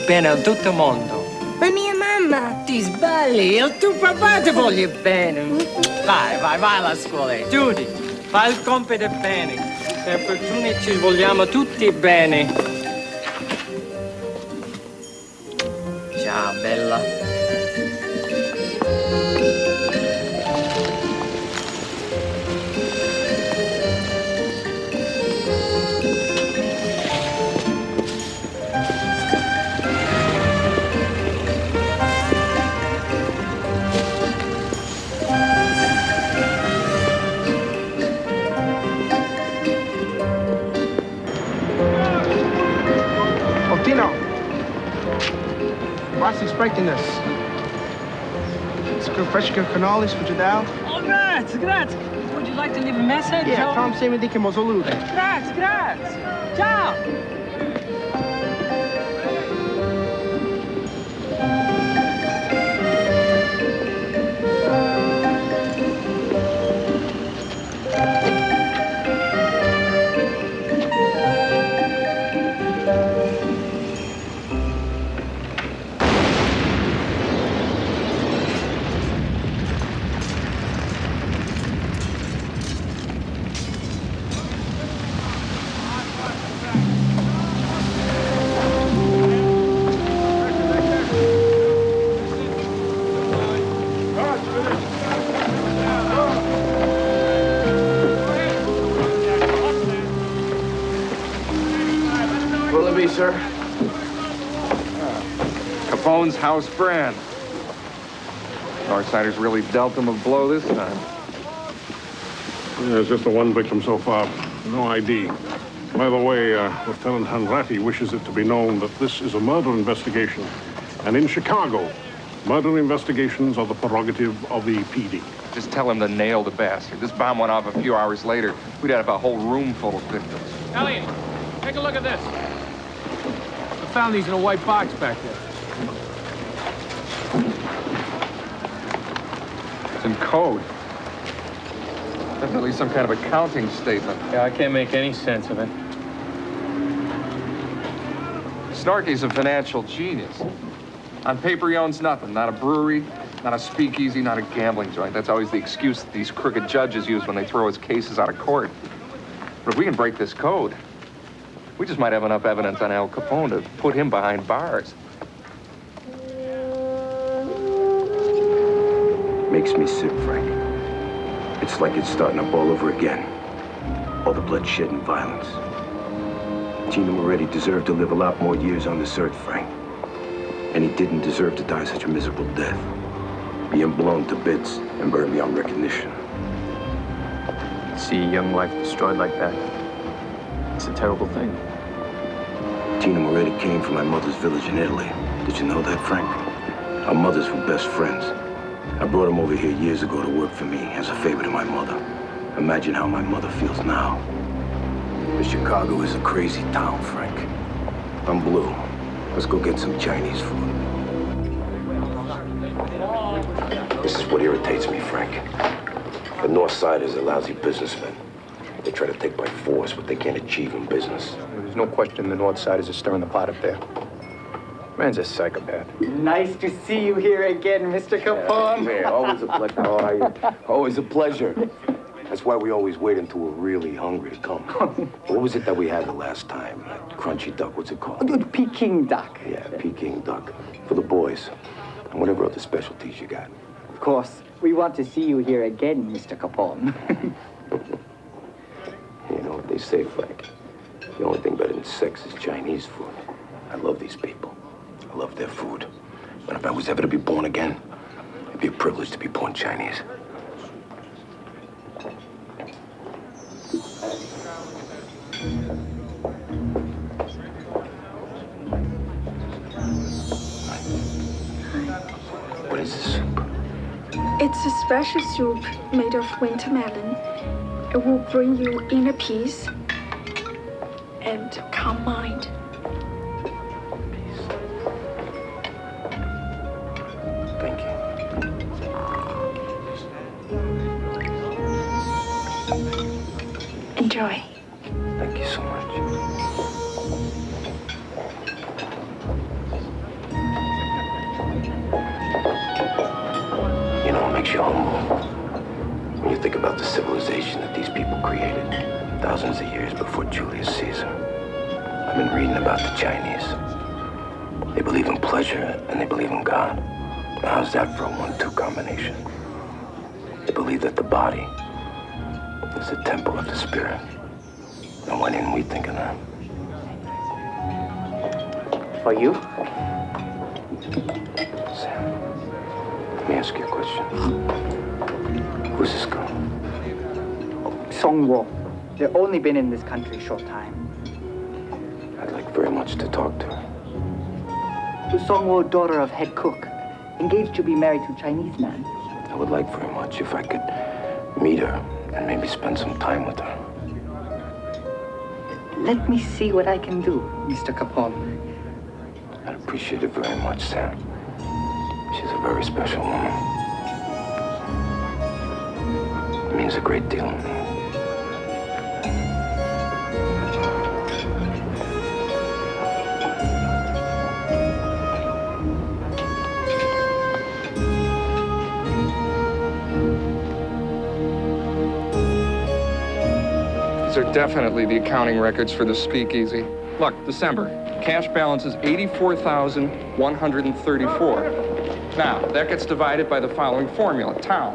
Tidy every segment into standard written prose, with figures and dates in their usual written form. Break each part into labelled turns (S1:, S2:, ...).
S1: bene a tutto il mondo.
S2: Ma mia mamma!
S1: Ti sbagli, il tuo papà ti voglio bene. Vai alla scuola. Judy, fai il compito bene. Per fortuna ci vogliamo tutti bene. Ciao, bella.
S3: Tino, boss expecting us. Some fresh cannolis for Jadal.
S1: Oh, grazie. Would you like to leave a message?
S3: Yeah, Tom Semi di che Mosolute.
S1: Grazie. Ciao.
S4: Sir. Capone's house brand. Northsiders really dealt him a blow this time.
S5: Yeah, it's just the one victim so far. No ID. By the way, Lieutenant Hanratty wishes it to be known that this is a murder investigation. And in Chicago, murder investigations are the prerogative of the PD.
S4: Just tell him to nail the bastard. This bomb went off a few hours later. We'd have a whole room full of victims.
S6: Elliot, take a look at this. I found these in a white box back there.
S4: It's in code. Definitely some kind of accounting statement.
S6: Yeah, I can't make any sense of it.
S4: Snarky's a financial genius. On paper, he owns nothing. Not a brewery, not a speakeasy, not a gambling joint. That's always the excuse that these crooked judges use when they throw his cases out of court. But if we can break this code, we just might have enough evidence on Al Capone to put him behind bars.
S7: Makes me sick, Frank. It's like it's starting up all over again. All the bloodshed and violence. Gino Moretti deserved to live a lot more years on this earth, Frank. And he didn't deserve to die such a miserable death. Being blown to bits and burned beyond recognition.
S8: See a young life destroyed like that. It's a terrible thing.
S7: Tina Moretti came from my mother's village in Italy. Did you know that, Frank? Our mothers were best friends. I brought him over here years ago to work for me as a favor to my mother. Imagine how my mother feels now. But Chicago is a crazy town, Frank. I'm blue. Let's go get some Chinese food. This is what irritates me, Frank. The North Siders are lousy businessmen. They try to take by force what they can't achieve in business.
S8: There's no question the North Siders are stirring the pot up there. Man's a psychopath.
S9: Nice to see you here again, Mr. Capone.
S7: Hey, always a pleasure. How are you? Always a pleasure. That's why we always wait until we're really hungry to come. What was it that we had the last time? That crunchy duck, what's it called?
S9: Peking duck.
S7: Yeah, Peking duck. For the boys. And whatever other specialties you got.
S9: Of course, we want to see you here again, Mr. Capone.
S7: You know what they say, Frank? The only thing better than sex is Chinese food. I love these people. I love their food. And if I was ever to be born again, it'd be a privilege to be born Chinese. What is this soup?
S10: It's a special soup made of winter melon. It will bring you inner peace and calm mind.
S7: Thank you.
S10: Enjoy.
S7: Thank you so much. makes you humble. When you think about the civilization that these people created thousands of years before Julius Caesar. I've been reading about the Chinese. They believe in pleasure and they believe in God. Now, how's that for a 1-2 combination? They believe that the body is the temple of the spirit. And when didn't we think of that?
S9: For you?
S7: Sam, let me ask you a question. Who's this girl?
S9: Songwo. They've only been in this country a short time.
S7: I'd like very much to talk to her.
S9: Songwo, daughter of head cook, engaged to be married to Chinese man.
S7: I would like very much if I could meet her and maybe spend some time with her.
S9: Let me see what I can do, Mr. Capone.
S7: I'd appreciate it very much, Sam. She's a very special woman. It means a great deal to me.
S4: These are definitely the accounting records for the speakeasy. Look, December, cash balance is $84,134. Now, that gets divided by the following formula. Town.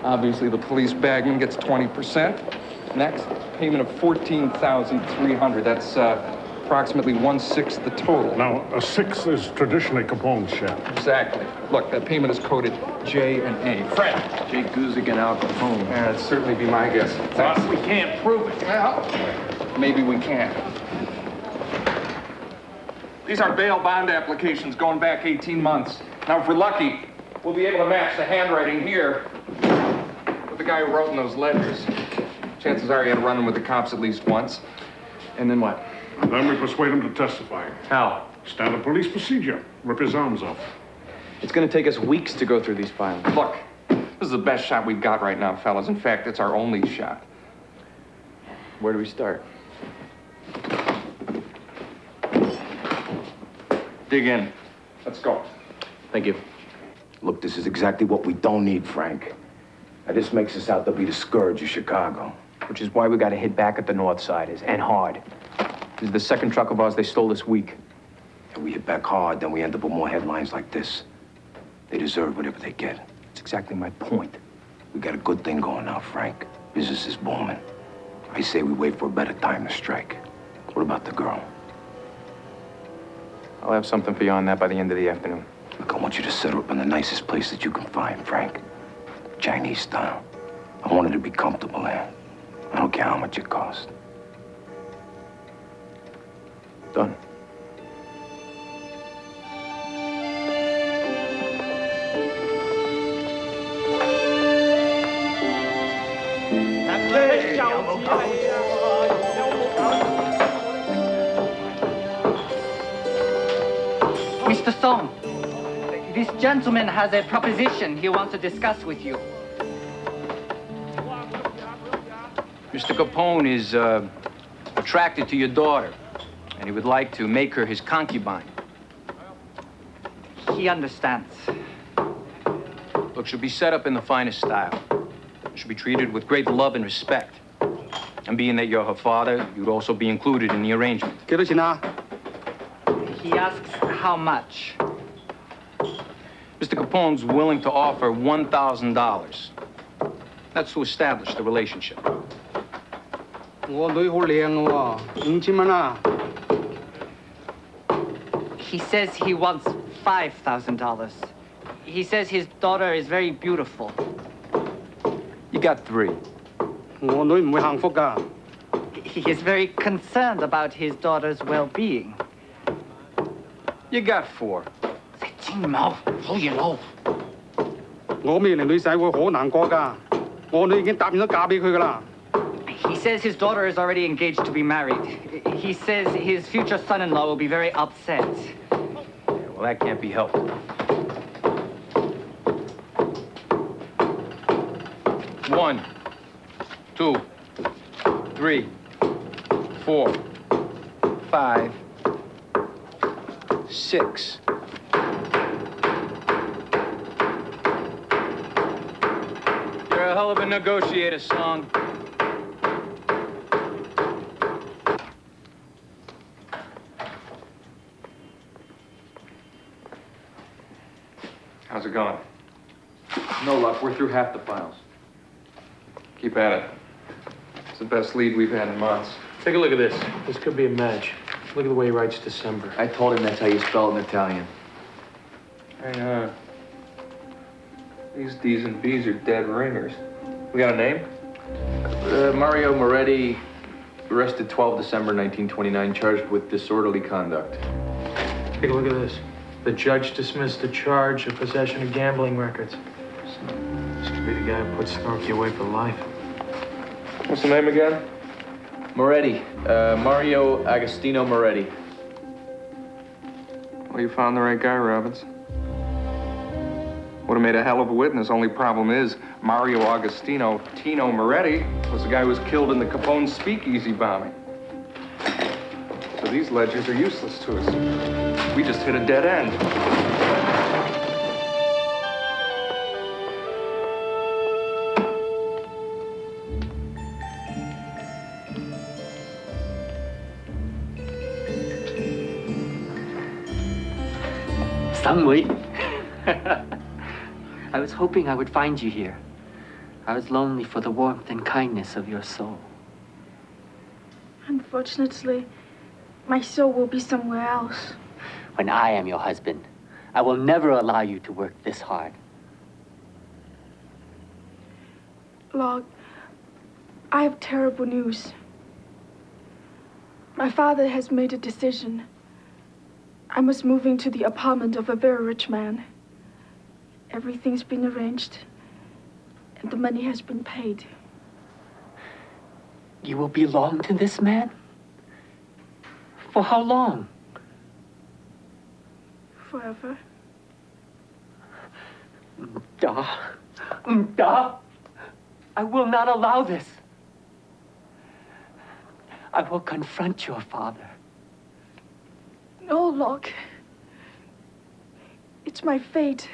S4: Obviously, the police bagman gets 20%. Next, payment of $14,300. That's approximately 1/6 the total.
S5: Now, a 6 is traditionally Capone's share.
S4: Exactly. Look, that payment is coded J and A. Fred.
S8: Jay Guzik and Al Capone.
S4: Yeah, that'd certainly be my guess.
S6: Boss, we can't prove it.
S4: Well, maybe we can. These are bail bond applications going back 18 months. Now, if we're lucky, we'll be able to match the handwriting here with the guy who wrote in those ledgers. Chances are he had run in with the cops at least once.
S8: And then what?
S5: Then we persuade him to testify.
S8: How?
S5: Standard police procedure. Rip his arms off.
S8: It's gonna take us weeks to go through these files.
S4: Look, this is the best shot we've got right now, fellas. In fact, it's our only shot.
S8: Where do we start?
S4: Dig in. Let's go.
S8: Thank you.
S7: Look, this is exactly what we don't need, Frank. Now, this makes us out to be the scourge of Chicago.
S8: Which is why we gotta hit back at the North Siders, and hard. This is the second truck of ours they stole this week.
S7: If we hit back hard, then we end up with more headlines like this. They deserve whatever they get.
S8: That's exactly my point.
S7: We got a good thing going now, Frank. Business is booming. I say we wait for a better time to strike. What about the girl?
S8: I'll have something for you on that by the end of the afternoon.
S7: Look, I want you to set her up in the nicest place that you can find, Frank. Chinese style. I want her to be comfortable there. I don't care how much it costs.
S8: Done.
S9: Mr. Song, this gentleman has a proposition he wants to discuss with you.
S8: Mr. Capone is attracted to your daughter, and he would like to make her his concubine.
S9: He understands.
S8: Look, she'll be set up in the finest style. She'll be treated with great love and respect. And being that you're her father, you'd also be included in the arrangement.
S9: He asks how much.
S8: Mr. Capone's willing to offer $1,000. That's to establish the relationship.
S9: He says he wants $5,000. He says his daughter is very beautiful.
S8: You got 3.
S9: He is very concerned about his daughter's well-being.
S8: You got 4.
S9: He says his daughter is already engaged to be married. He says his future son-in-law will be very upset.
S8: Well, that can't be helped. One, 2, 3, 4, 5, 6. to negotiate a song.
S4: How's it going? No luck. We're through half the files. Keep at it. It's the best lead we've had in months.
S6: Take a look at this. This could be a match. Look at the way he writes December.
S2: I told him that's how you spell it in Italian.
S4: Hey, these D's and B's are dead ringers. We got a name?
S2: Mario Moretti, arrested 12 December 1929, charged with disorderly conduct.
S6: Take a look at this. The judge dismissed the charge of possession of gambling records. This could be the guy who put Snorky away for life.
S4: What's the name again?
S2: Moretti, Mario Agostino Moretti.
S4: Well, you found the right guy, Robbins. Would have made a hell of a witness. Only problem is, Mario Agostino Tino Moretti was the guy who was killed in the Capone speakeasy bombing. So these ledgers are useless to us. We just hit a dead end.
S9: Samui. I was hoping I would find you here. I was lonely for the warmth and kindness of your soul.
S10: Unfortunately, my soul will be somewhere else.
S9: When I am your husband, I will never allow you to work this hard.
S10: Log, I have terrible news. My father has made a decision. I must move into the apartment of a very rich man. Everything's been arranged, and the money has been paid.
S9: You will belong to this man? For how long?
S10: Forever.
S9: Da. I will not allow this. I will confront your father.
S10: No, Locke. It's my fate.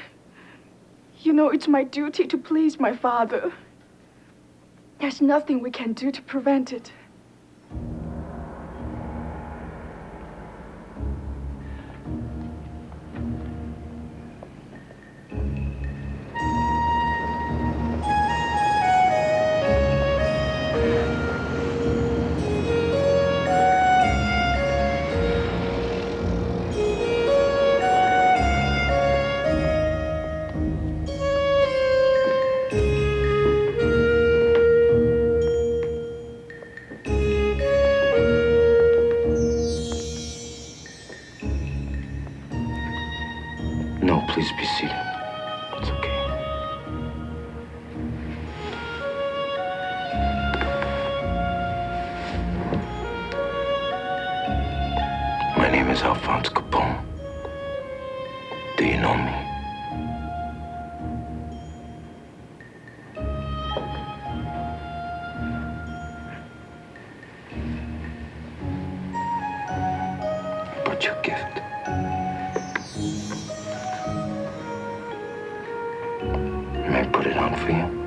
S10: You know, it's my duty to please my father. There's nothing we can do to prevent it.
S7: No, please be seated. It's okay. My name is Alphonse Capone. Do you know me? But your gift. May I put it on for you?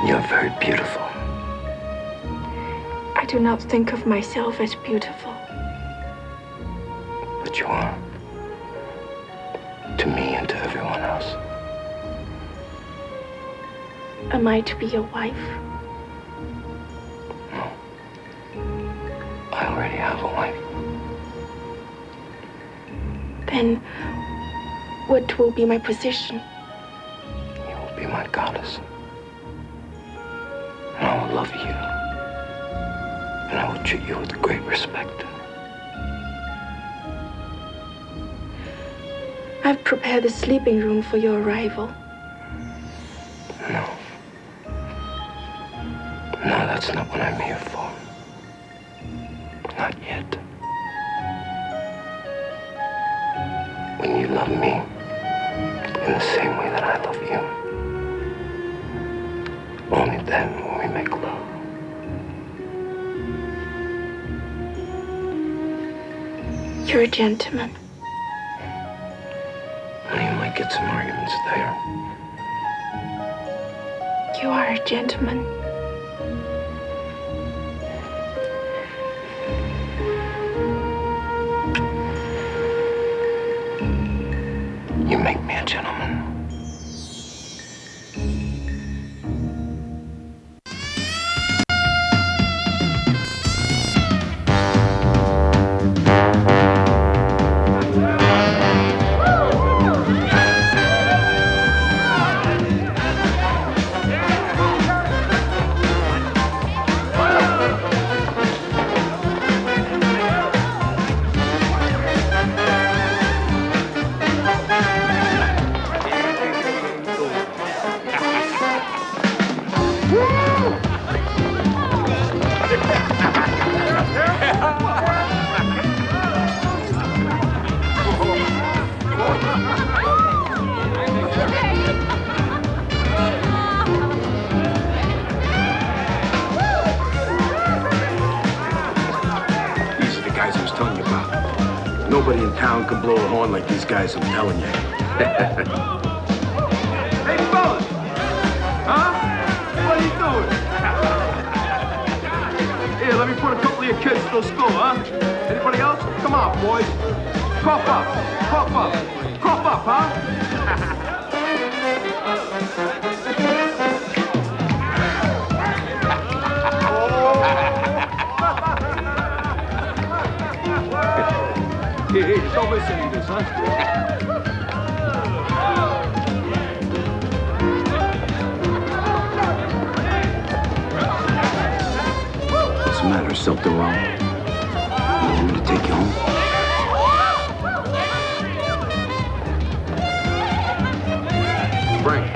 S7: You're very beautiful.
S10: I do not think of myself as beautiful.
S7: But you are. To me and to everyone else.
S10: Am I to be your wife?
S7: No. I already have a wife.
S10: Then, what will be my position?
S7: You will be my goddess. And I will love you. And I will treat you with great respect.
S10: I've prepared the sleeping room for your arrival.
S7: No. No, that's not what I'm here for. Not yet. When you love me in the same way that I love you. Only then will we make love.
S10: You're a gentleman.
S7: Well, you might get some arguments there.
S10: You are a gentleman.
S7: You make me a gentleman. Nobody in town can blow a horn like these guys, I'm telling you.
S11: Hey, fellas! Huh? What are you doing? Here, let me put a couple of your kids through school, huh? Anybody else? Come on, boys. Cough up. Cough up. Cough up, huh? Hey, don't listen to this, huh?
S7: What's the matter? Something wrong? You want me to take you home?
S11: Frank.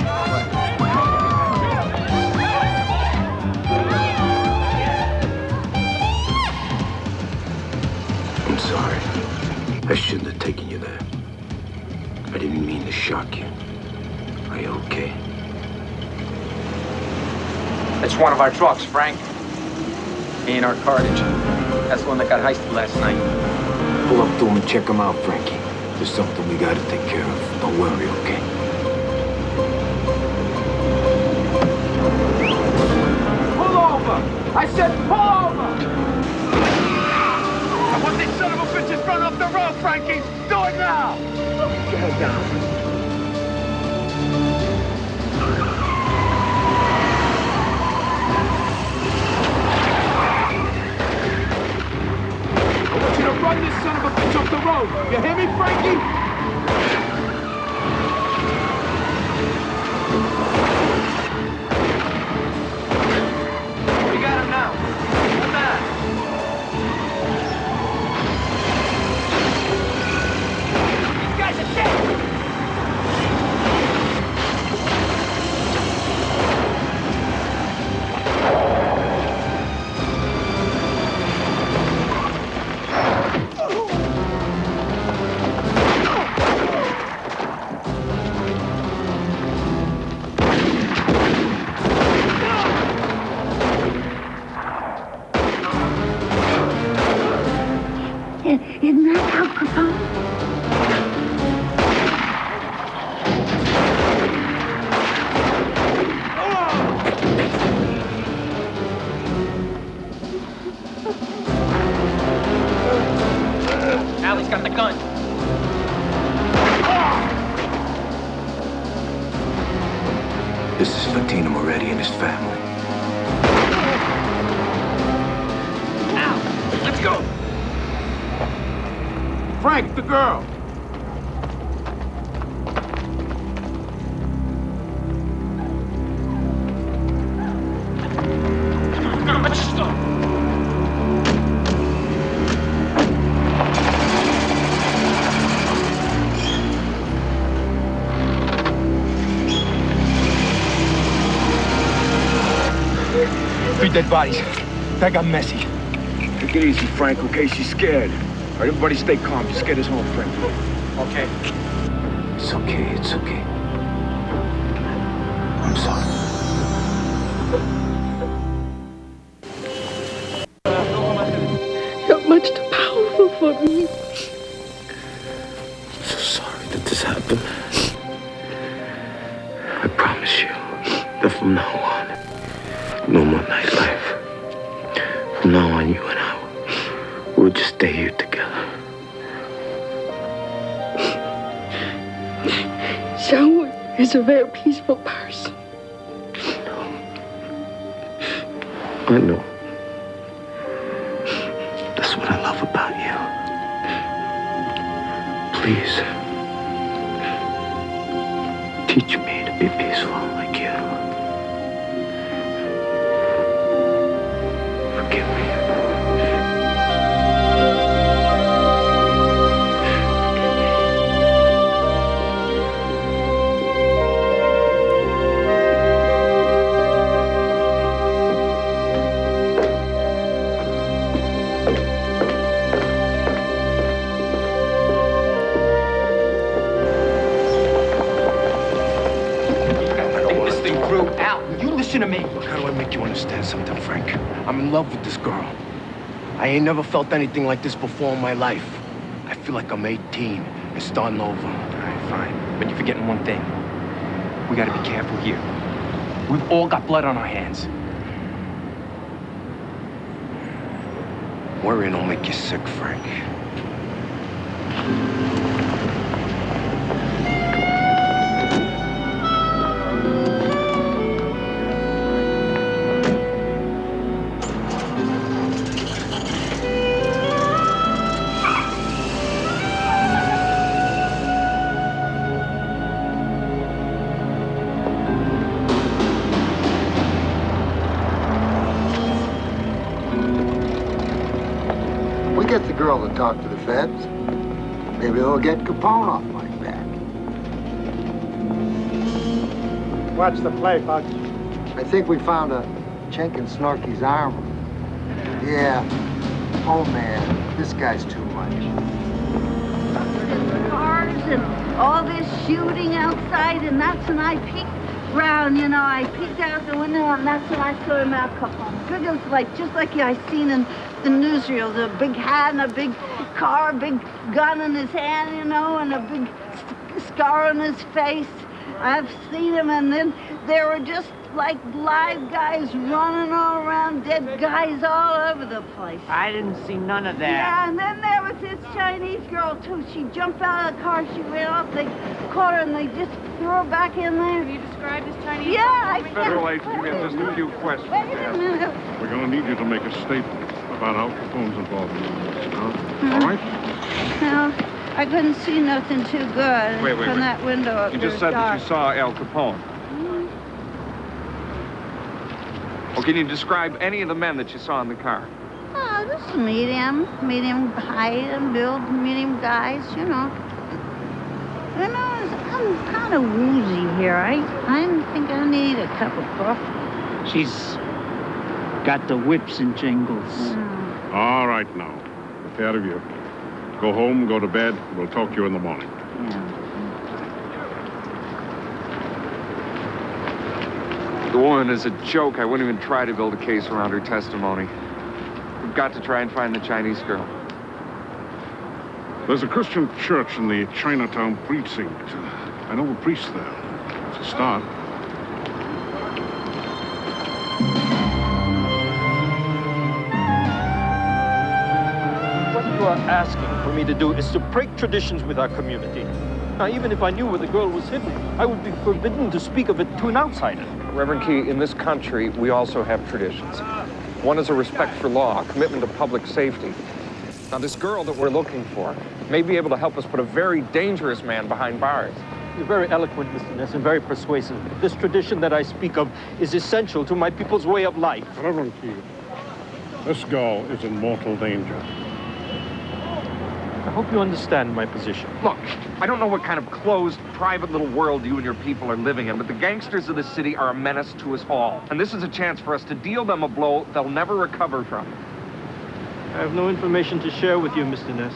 S7: I'm sorry. I shouldn't have taken you there. I didn't mean to shock you. Are you okay?
S8: That's one of our trucks, Frank. Me and our cartage. That's the one that got heisted last night.
S7: Pull up to him and check him out, Frankie. There's something we gotta take care of. Don't worry, okay?
S11: Pull over! I said pull over! I want these son of a bitches run off the road, Frankie! Do it now! Get her down. I want you to run this son of a bitch off the road! You hear me, Frankie? We got him now. Come on. These guys are dead!
S10: Isn't that how Papa?
S8: Allie's got the gun.
S7: This is for Tina Moretti and his family.
S8: Al, let's go.
S11: Frank, the girl.
S12: Three dead bodies. That got messy.
S7: Take it easy, Frank, okay? She's scared. All right, everybody stay calm. Just get us home, Frank.
S1: Okay.
S7: It's okay, it's okay. I'm sorry.
S10: You're much too powerful for me.
S7: I'm so sorry that this happened. I promise you that from now on, no more nightlife. From now on, you and I, we'll just stay here together.
S10: Xiangwei is a very peaceful person.
S7: I know. That's what I love about you. Please, teach me to be peaceful like you. Forgive me.
S9: Listen to me.
S7: How do I make you understand something, Frank? I'm in love with this girl. I ain't never felt anything like this before in my life. I feel like I'm 18 and starting over.
S8: All right, fine. But you're forgetting one thing. We gotta be careful here. We've all got blood on our hands.
S7: Worrying will make you sick, Frank.
S12: Get the girl to talk to the feds. Maybe they'll get Capone off my back.
S3: Watch the play, Bugs.
S12: I think we found a chink in Snorky's armor. Yeah. Oh, man. This guy's too much.
S13: Cars and all this shooting outside, and that's when I peeked round, you know. I peeked out the window, and that's when I saw him out Capone. Good, it was like, just like I seen in the newsreels, a big hat and a big car, a big gun in his hand, you know, and a big scar on his face. I've seen him, and then there were just like live guys running all around, dead guys all over the place.
S1: I didn't see none of that.
S13: Yeah, and then there was this Chinese girl, too. She jumped out of the car, she ran off, they caught her, and they just threw her back in there.
S14: Can you describe this Chinese girl?
S13: Yeah, I
S4: Federal agent, we have just a few questions.
S13: Wait a minute.
S5: We're going to need you to make a statement about Al Capone's involvement in this, huh? All right?
S13: No, I couldn't see nothing too good
S4: Wait,
S13: from that window up
S4: You
S13: there.
S4: just said that you saw Al Capone. Well, can you describe any of the men that you saw in the car?
S13: Oh, just medium height and build, medium guys, you know. You know, I'm kind of woozy here. I think I need a cup of coffee.
S1: She's got the whips and jingles.
S5: All right, now. The pair of you. Go home, go to bed. We'll talk to you in the morning.
S4: The woman is a joke. I wouldn't even try to build a case around her testimony. We've got to try and find the Chinese girl.
S5: There's a Christian church in the Chinatown precinct. I know a priest there. It's a start.
S15: What you are asking for me to do is to break traditions with our community. Now, even if I knew where the girl was hidden, I would be forbidden to speak of it to an outsider.
S4: Reverend Key, in this country, we also have traditions. One is a respect for law, a commitment to public safety. Now, this girl that we're looking for may be able to help us put a very dangerous man behind bars.
S15: You're very eloquent, Mr. Ness, and very persuasive. This tradition that I speak of is essential to my people's way of life.
S5: Reverend Key, this girl is in mortal danger.
S15: I hope you understand my position.
S4: Look, I don't know what kind of closed, private little world you and your people are living in, but the gangsters of the city are a menace to us all. And this is a chance for us to deal them a blow they'll never recover from.
S15: I have no information to share with you, Mr. Ness.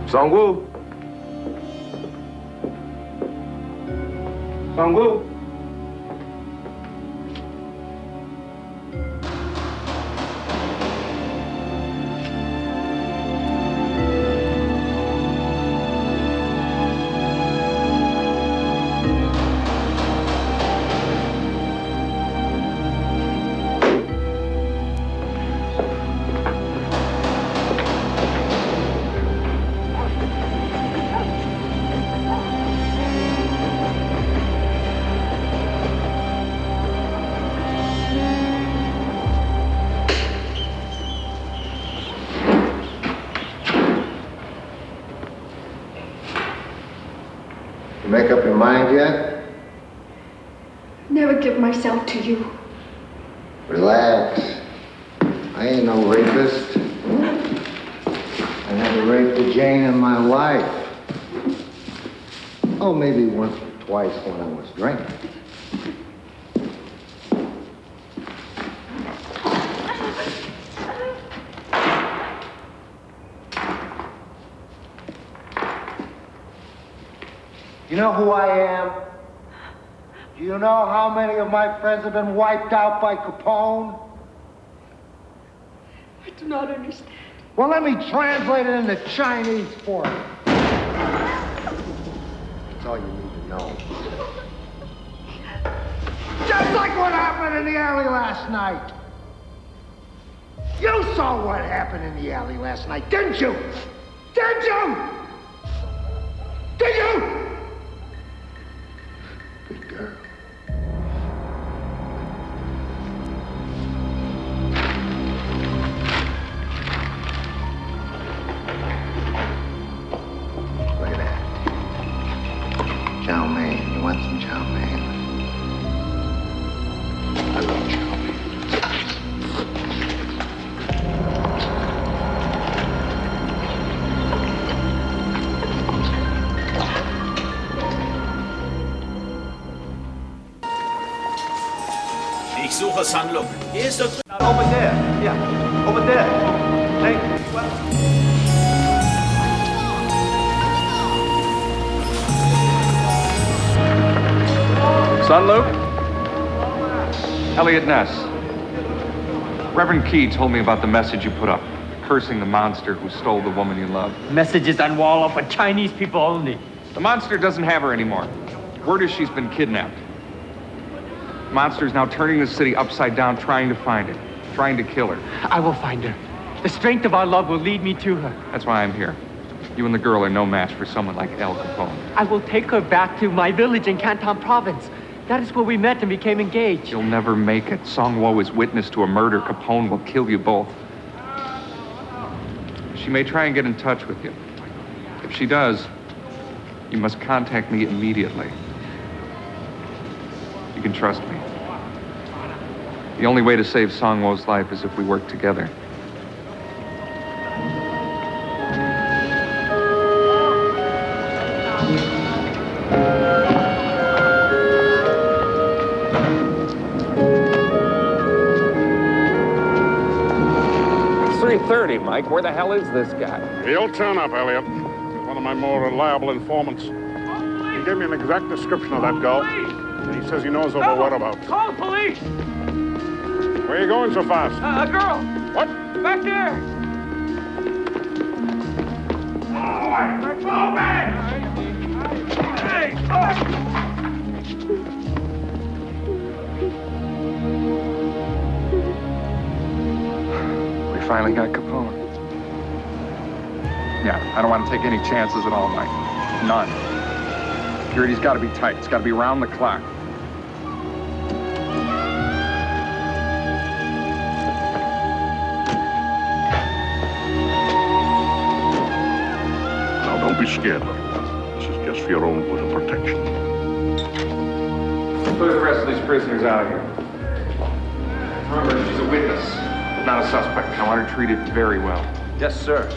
S4: Song-woo. Song-woo.
S12: You make up your mind yet?
S10: Never give myself to you.
S12: Relax. I ain't no rapist. I never raped a Jane in my life. Oh, maybe once or twice when I was drinking. You know who I am? Do you know how many of my friends have been wiped out by Capone?
S10: I do not understand.
S12: Well, let me translate it into Chinese for you. That's all you need to know. Just like what happened in the alley last night. You saw what happened in the alley last night, didn't you? Did you? Did you? Good girl. Look at that. Chow mein. You want some chow mein? I love chow mein.
S14: Ich suche Sunlook. Hier ist der...
S11: Over there. Yeah. Over there. Thank you. Well.
S4: Son Luke? Elliot Ness. Reverend Key told me about the message you put up, cursing the monster who stole the woman you love.
S1: Messages on wall up for Chinese people only.
S4: The monster doesn't have her anymore. Word is she's been kidnapped. The monster's now turning the city upside down, trying to find her, trying to kill her.
S1: I will find her. The strength of our love will lead me to her.
S4: That's why I'm here. You and the girl are no match for someone like Al Capone.
S1: I will take her back to my village in Canton Province. That is where we met and became engaged.
S4: You'll never make it. Song-Wo is witness to a murder. Capone will kill you both. She may try and get in touch with you. If she does, you must contact me immediately. You can trust me. The only way to save Song-Wo's life is if we work together. It's 3:30, Mike. Where the hell is this guy?
S5: He'll turn up, Elliot. He's one of my more reliable informants. He gave me an exact description of that girl, and he says he knows of her whereabouts.
S6: Call the police!
S5: Where are you going so fast?
S6: A girl!
S5: What?
S6: Back there! Oh, man! Hey!
S4: We finally got Capone. Yeah, I don't want to take any chances at all, Mike. None. Security's got to be tight. It's got to be round the clock.
S5: Now, don't be scared. This is just for your own good and protection.
S4: Put the rest of these prisoners out of here. Remember, she's a witness, not a suspect. I want her treated very well.
S11: Yes, sir.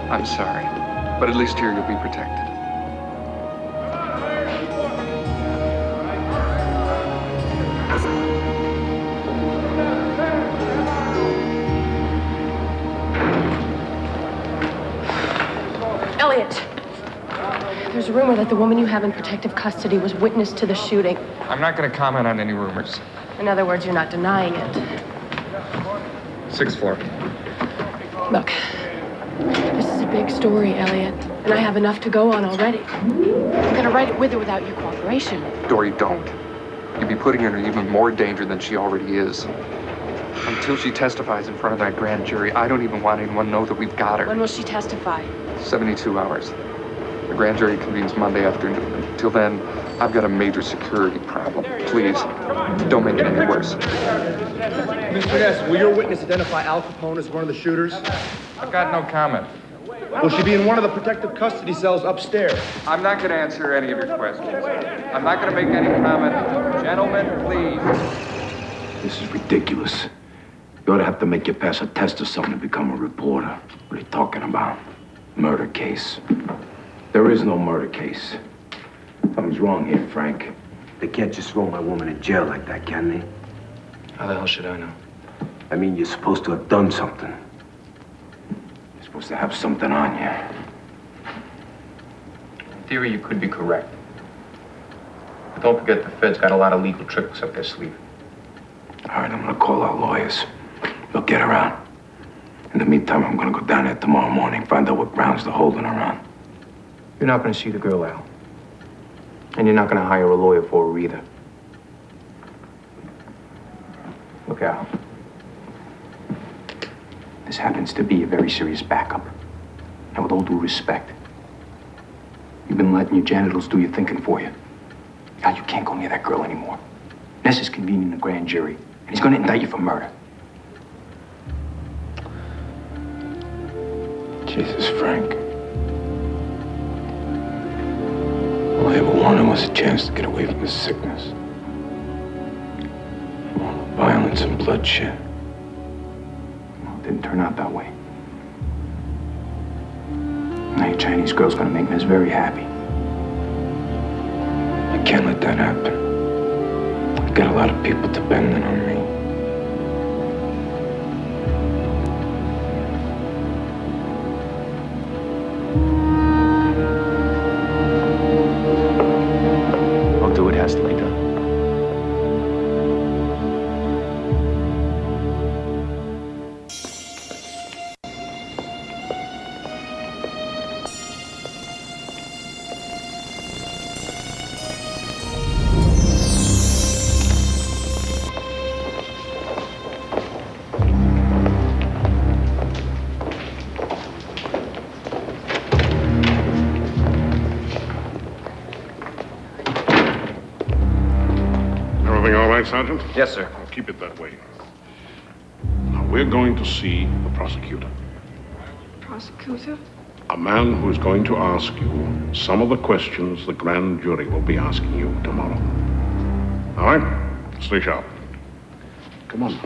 S4: I'm sorry, but at least here you'll be protected.
S16: Elliot, there's a rumor that the woman you have in protective custody was witness to the shooting.
S4: I'm not going to comment on any rumors.
S16: In other words, you're not denying it.
S4: 6th floor.
S16: Look, this is a big story, Elliot, and I have enough to go on already. I'm gonna write it with or without your cooperation.
S4: Dory, don't. You'd be putting her in even more danger than she already is. Until she testifies in front of that grand jury, I don't even want anyone to know that we've got her.
S16: When will she testify?
S4: 72 hours. The grand jury convenes Monday afternoon. Until then, I've got a major security problem. Please, don't make it any worse.
S11: Mr. Ness, will your witness identify Al Capone as one of the shooters?
S4: I've got no comment.
S11: Will she be in one of the protective custody cells upstairs?
S4: I'm not going to answer any of your questions. I'm not going to make any comment. Gentlemen, please.
S7: This is ridiculous. You ought to have to make you pass a test or something to become a reporter. What are you talking about? Murder case. There is no murder case. Something's wrong here, Frank. They can't just throw my woman in jail like that, can they?
S8: How the hell should I know?
S7: I mean, you're supposed to have done something. You're supposed to have something on you.
S8: In theory, you could be correct. But don't forget the Fed's got a lot of legal tricks up their sleeve.
S7: All right, I'm gonna call our lawyers. They'll get her out. In the meantime, I'm gonna go down there tomorrow morning, find out what grounds they're holding her on.
S8: You're not going to see the girl, Al. And you're not going to hire a lawyer for her either. Look, Al. This happens to be a very serious backup. And with all due respect, you've been letting your janitors do your thinking for you. Al, you can't go near that girl anymore. Ness is convening the grand jury, and he's going to indict you for murder.
S7: Jesus, Frank. All I ever wanted was a chance to get away from this sickness. All the violence and bloodshed.
S8: Well, it didn't turn out that way. Now your Chinese girl's gonna make Miss very happy.
S7: I can't let that happen. I've got a lot of people depending on me.
S8: I'll do what has to be done.
S5: Everything all right, Sergeant?
S8: Yes, sir.
S5: Well, keep it that way. Now, we're going to see the prosecutor.
S10: Prosecutor?
S5: A man who is going to ask you some of the questions the grand jury will be asking you tomorrow. All right? Stay sharp. Come on.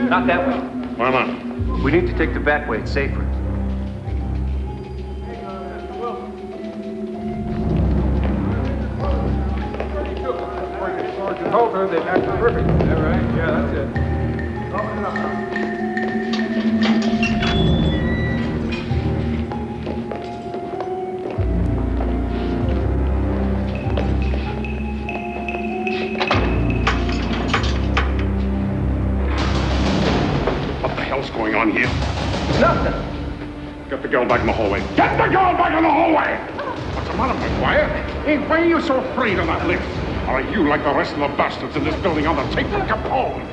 S8: Not that way.
S5: Why not?
S8: We need to take the back way. It's safer.
S4: Halter, they've acted perfect. Is that right? Yeah, that's it.
S11: Open it up.
S5: What the hell's going on here?
S11: Nothing.
S5: Get the girl back in the hallway. Get the girl back in the hallway! What's the matter, McGuire? Hey, why are you so afraid of that lift? Or are you like the rest of the bastards in this building on the tape from Capone?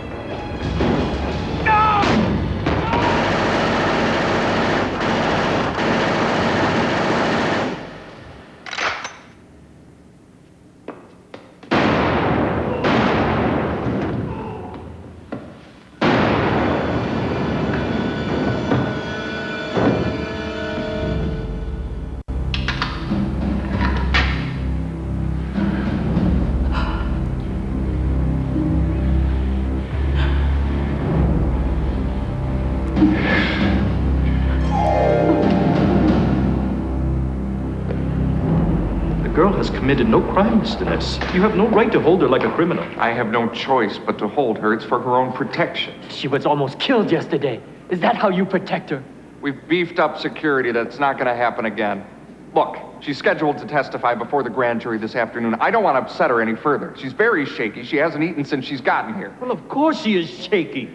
S15: The girl has committed no crime, Mr. Ness. You have no right to hold her like a criminal.
S4: I have no choice but to hold her. It's for her own protection.
S1: She was almost killed yesterday. Is that how you protect her?
S4: We've beefed up security. That's not going to happen again. Look, she's scheduled to testify before the grand jury this afternoon. I don't want to upset her any further. She's very shaky. She hasn't eaten since she's gotten here.
S15: Well, of course she is shaky.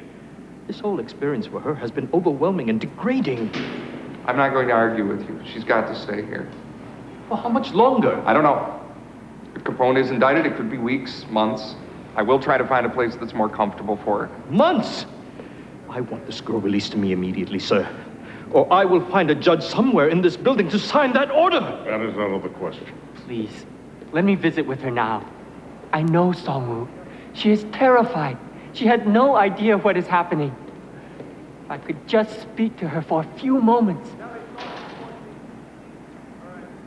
S15: This whole experience for her has been overwhelming and degrading.
S4: I'm not going to argue with you. She's got to stay here.
S15: For how much longer?
S4: I don't know. If Capone is indicted, it could be weeks, months. I will try to find a place that's more comfortable for her.
S15: Months? I want this girl released to me immediately, sir. Or I will find a judge somewhere in this building to sign that order.
S5: That is out of the question.
S1: Please, let me visit with her now. I know Songwoo. She is terrified. She had no idea what is happening. If I could just speak to her for a few moments.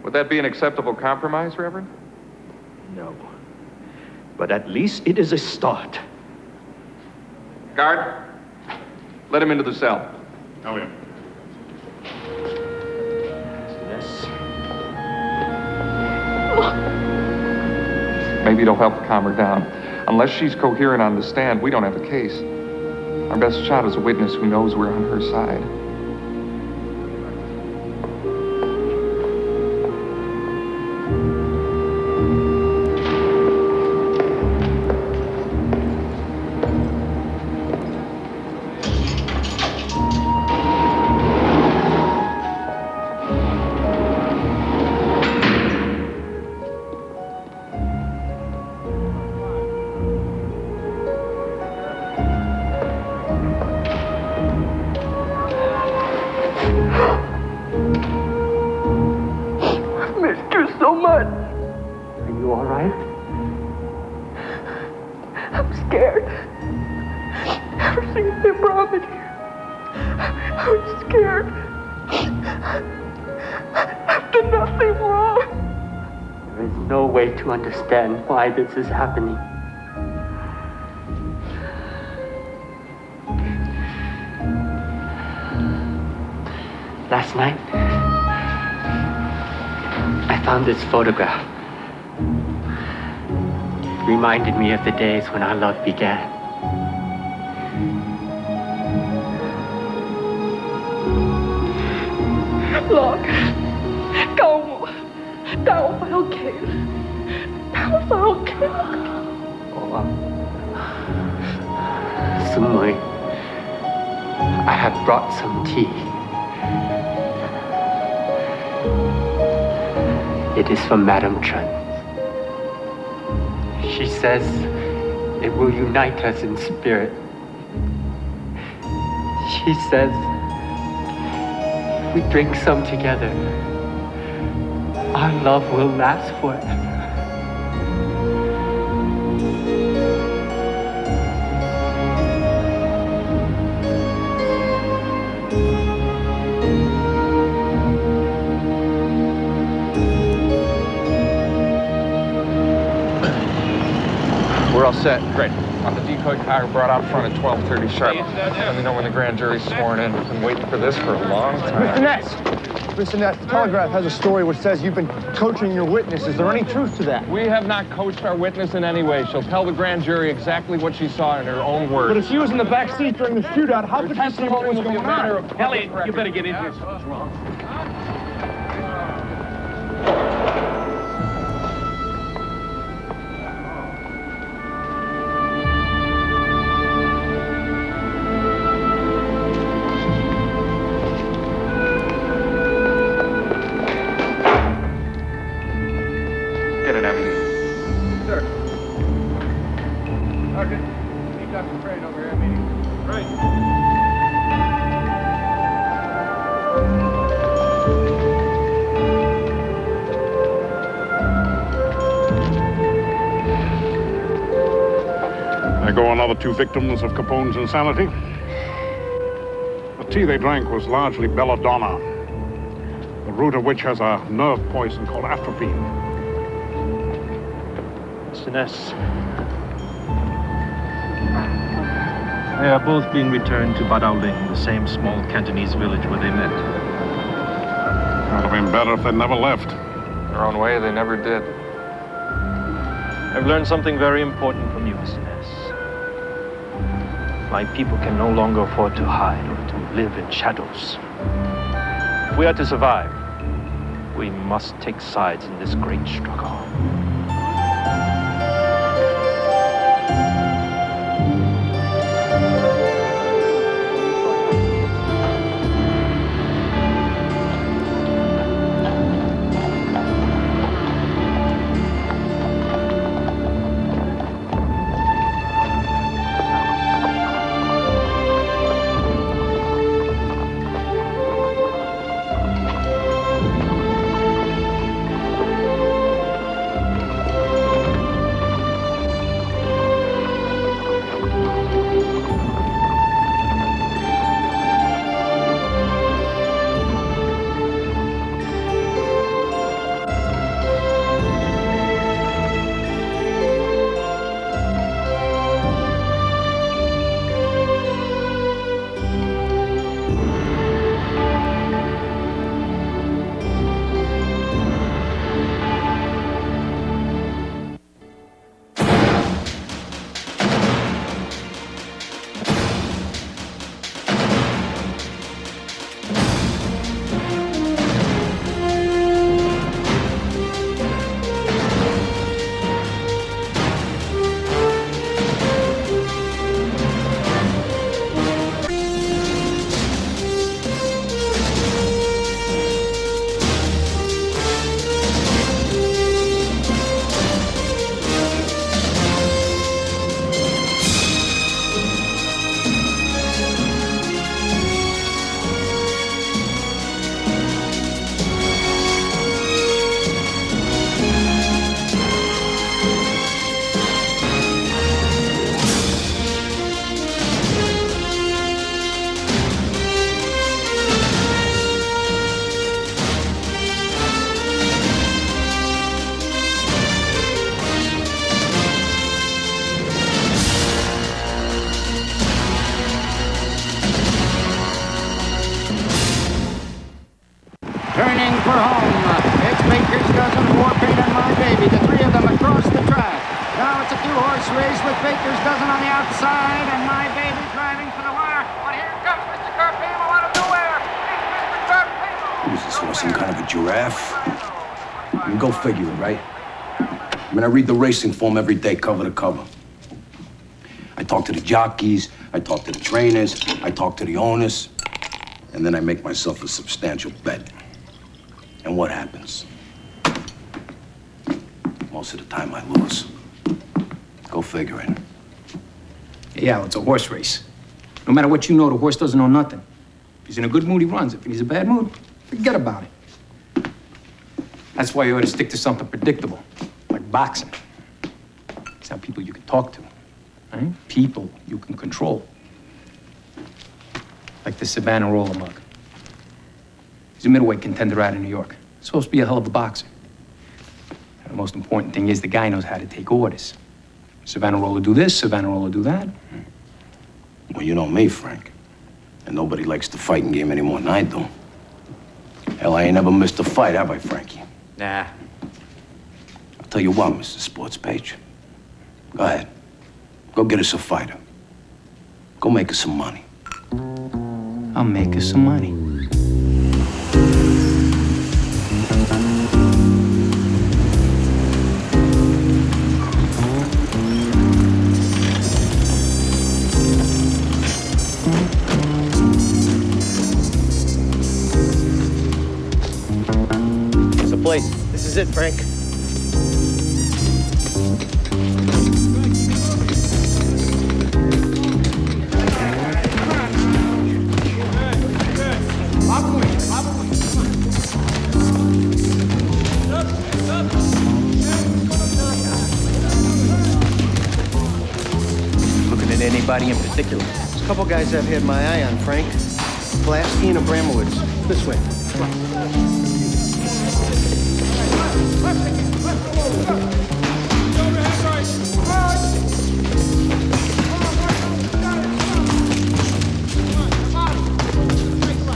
S4: Would that be an acceptable compromise, Reverend?
S15: No. But at least it is a start.
S4: Guard, let him into the cell.
S5: Oh, yeah.
S15: Yes.
S4: Maybe it'll help calm her down. Unless she's coherent on the stand, we don't have a case. Our best shot is a witness who knows we're on her side.
S1: To understand why this is happening. Last night, I found this photograph. It reminded me of the days when our love began.
S10: Log, cậu phải ok.
S1: Sumui, I have brought some tea. It is from Madame Trun. She says it will unite us in spirit. She says if we drink some together, our love will last forever.
S4: We're all set. Great. On the decoy car brought out front at 12:30 sharp. Let me know when the grand jury's sworn in. I've been waiting for this for a long time.
S3: Mr. Ness! Mr. Ness, the Telegraph has a story which says you've been coaching your witness. Is there any truth to that?
S4: We have not coached our witness in any way. She'll tell the grand jury exactly what she saw in her own words.
S3: But if she was in the back seat during the shootout, how could she see what was going on?
S6: Elliot, you better get in here. Something's wrong.
S4: Get it, Emily.
S3: Sir. Sergeant, meet Dr. Crane over here meeting. Right.
S5: There go another 2 victims of Capone's insanity. The tea they drank was largely belladonna, the root of which has a nerve poison called atropine.
S15: Mr. Ness, they are both being returned to Badaoling, the same small Cantonese village where they met.
S5: It would have been better if they'd never left.
S4: Their own way, they never did.
S15: I've learned something very important from you, Mr. Ness. My people can no longer afford to hide or to live in shadows. If we are to survive, we must take sides in this great struggle.
S17: Turning for home. It's Baker's Dozen, Warpaint, and My Baby. The 3 of them across the track. Now it's a 2-horse race with Baker's Dozen on the outside and My Baby driving for the wire. But here comes Mr. Carpino out of nowhere. It's Mr. Carpino.
S7: Who's this horse, some kind of a giraffe? I mean, go figure it, right? I mean, I read the racing form every day, cover to cover. I talk to the jockeys, I talk to the trainers, I talk to the owners, and then I make myself a substantial bet. And what happens? Most of the time I lose. Go figure it.
S8: Yeah, it's a horse race. No matter what you know, the horse doesn't know nothing. If he's in a good mood, he runs. If he's in a bad mood, forget about it. That's why you ought to stick to something predictable, like boxing. It's not people you can talk to, right? People you can control. Like the Savannah roller mug. He's a middleweight contender out of New York. Supposed to be a hell of a boxer. And the most important thing is the guy knows how to take orders. Savonarola do this, Savonarola do that.
S7: Well, you know me, Frank. And nobody likes the fighting game any more than I do. Hell, I ain't never missed a fight, have I, Frankie?
S14: Nah.
S7: I'll tell you what, Mr. Sports Page. Go ahead. Go get us a fighter. Go make us some money.
S8: I'll make us some money.
S3: It's the place. This is it, Frank.
S8: Looking at anybody in particular?
S3: There's a couple guys I've had my eye on, Frank. Pulaski and Abramowitz. This way.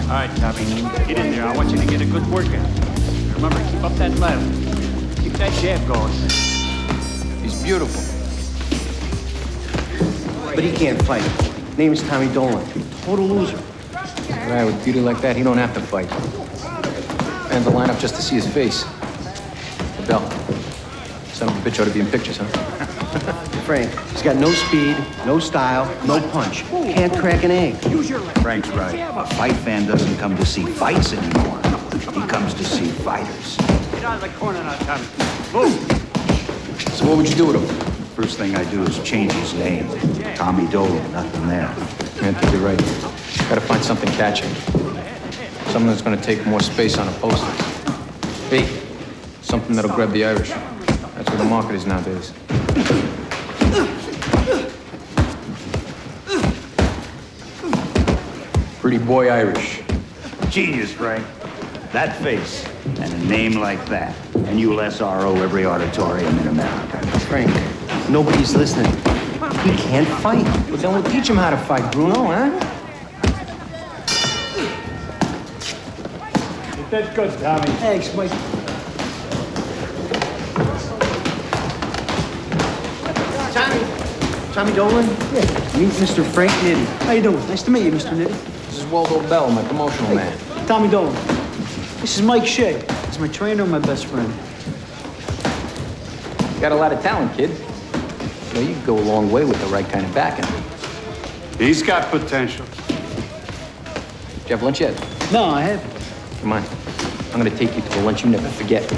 S15: All right, Tommy, get in there. I want you to get a good workout. Remember, keep up that level. Keep that jab going.
S8: He's beautiful.
S3: But he can't fight. Name's Tommy Dolan. Total loser.
S8: A guy with beauty like that, he don't have to fight. And the lineup just to see his face. The bell. Son of a bitch ought to be in pictures, huh?
S3: Frank, he's got no speed, no style, no punch. Can't crack an egg.
S18: Frank's right. A fight fan doesn't come to see fights anymore. He comes to see fighters.
S15: Get out of the corner now, Tommy. Move!
S8: So what would you do with him?
S18: First thing I do is change his name. Tommy Dolan, nothing there.
S8: I think you're right. Gotta find something catchy. Something that's gonna take more space on a poster. Hey, something that'll grab the Irish. That's where the market is nowadays. Pretty boy Irish.
S18: Genius, Frank. That face and a name like that. And you'll SRO every auditorium in America.
S3: Frank, nobody's listening. He can't fight.
S8: Well, then we'll teach him how to fight, Bruno, huh?
S15: That's good, Tommy.
S3: Thanks, Mike. Tommy Dolan? Yeah. Meet Mr. Frank Nitti.
S19: How you doing? Nice to meet you, Mr. Nitti.
S8: This is Waldo Bell, my promotional man.
S19: Tommy Dolan. This is Mike Shea. He's my trainer and my best friend.
S8: You got a lot of talent, kid. You know, you can go a long way with the right kind of backing.
S5: He's got potential.
S8: Did you have lunch yet?
S19: No, I haven't.
S8: Come on. I'm gonna take you to a lunch you never forget.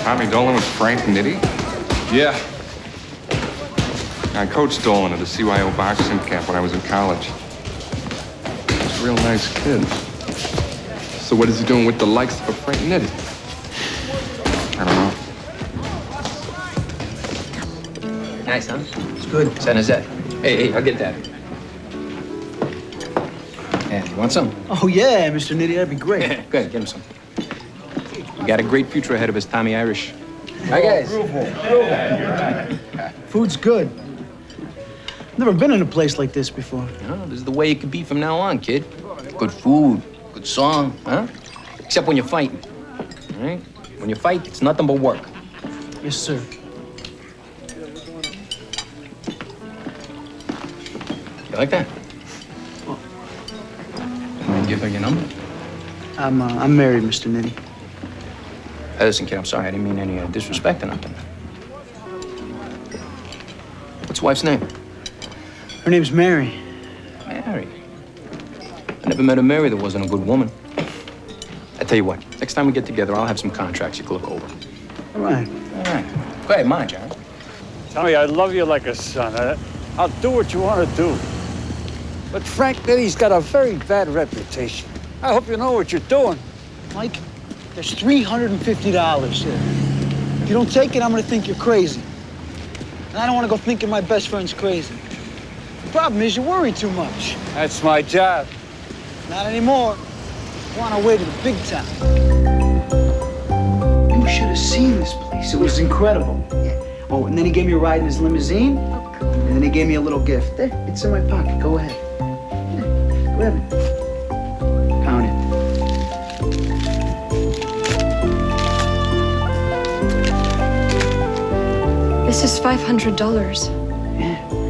S4: Tommy Dolan with Frank Nitti?
S5: Yeah.
S4: I coached Dolan at the CYO boxing camp when I was in college. He's a real nice kid. So what is he doing with the likes of a Frank Nitti? I don't know.
S8: Nice, huh? It's good. San Jose. Hey, I'll get that. Yeah, you want some?
S19: Oh, yeah, Mr. Nitti, that'd be great.
S8: Go ahead, get him some. We got a great future ahead of us, Tommy Irish. Hi, guys.
S19: Food's good. Never been in a place like this before.
S8: No, this is the way it could be from now on, kid. Good food, good song, huh? Except when you're fighting, all right? When you fight, it's nothing but work.
S19: Yes, sir.
S8: You like that? Can I give her your number?
S19: I'm married, Mr. Nitti.
S8: Hey, listen, kid, I'm sorry. I didn't mean any disrespect or nothing. What's your wife's name?
S19: Her name's Mary.
S8: Mary. I never met a Mary that wasn't a good woman. I tell you what, next time we get together, I'll have some contracts you can look over.
S19: All right.
S8: All right. Go ahead, mind, John.
S15: Tommy, I love you like a son. I'll do what you want to do. But Frank Nitti's got a very bad reputation. I hope you know what you're doing.
S19: Mike, there's $350 here. If you don't take it, I'm gonna think you're crazy. And I don't want to go thinking my best friend's crazy. Problem is, you worry too much.
S20: That's my job.
S19: Not anymore. We're on our way to the big time. You should have seen this place. It was incredible. Oh, and then he gave me a ride in his limousine. And then he gave me a little gift. There, it's in my pocket. Go ahead. Yeah, grab it. Count it.
S16: This is $500.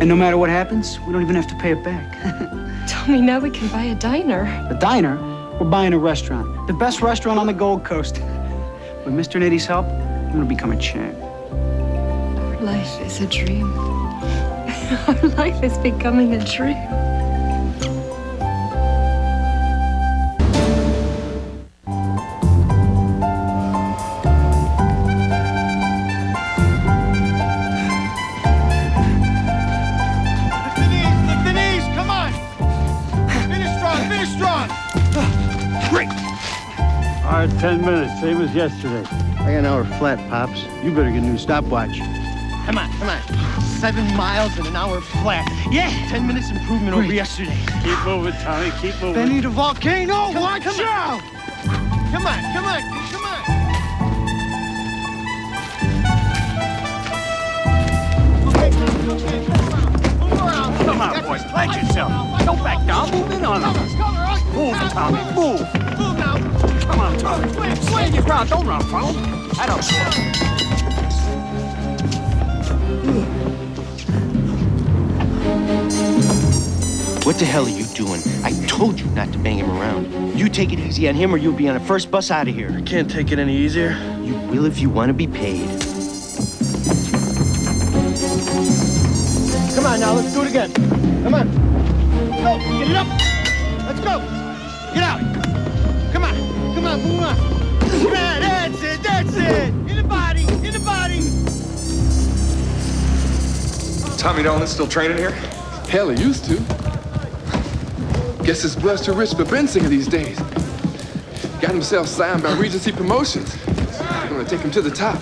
S19: And no matter what happens, we don't even have to pay it back.
S16: Tommy, now we can buy a diner.
S19: A diner? We're buying a restaurant. The best restaurant on the Gold Coast. With Mr. Nitty's help, I'm gonna become a champ.
S16: Our life is a dream. Our life is becoming a dream.
S20: Great. All right, 10 minutes, same as yesterday.
S3: I got an hour flat, Pops. You better get a new stopwatch.
S21: Come on, come on. 7 miles in an hour flat. Yeah, 10 minutes improvement over yesterday.
S20: Keep moving, Tommy, keep moving.
S21: Benny the volcano, watch out! Come on, come on, come on.
S20: Come on, boys, pledge yourself. Don't back down, move in on them. Move, Tommy, move.
S21: Move now.
S20: Come on, Tommy. Stand your ground, don't run from him. I don't
S21: What the hell are you doing? I told you not to bang him around. You take it easy on him or you'll be on the first bus out of here. I can't take it any easier. You will if you want to be paid. Come on now, let's do it again. Come on. Go, get it up. Let's go. Get out. Come on, come on, move on. Come on, that's it, that's it. In the body, in the body.
S4: Tommy Dolan's still training here?
S22: Hell, he used to. Guess his blood's too rich for Bensinger these days. Got himself signed by Regency Promotions. Gonna take him to the top.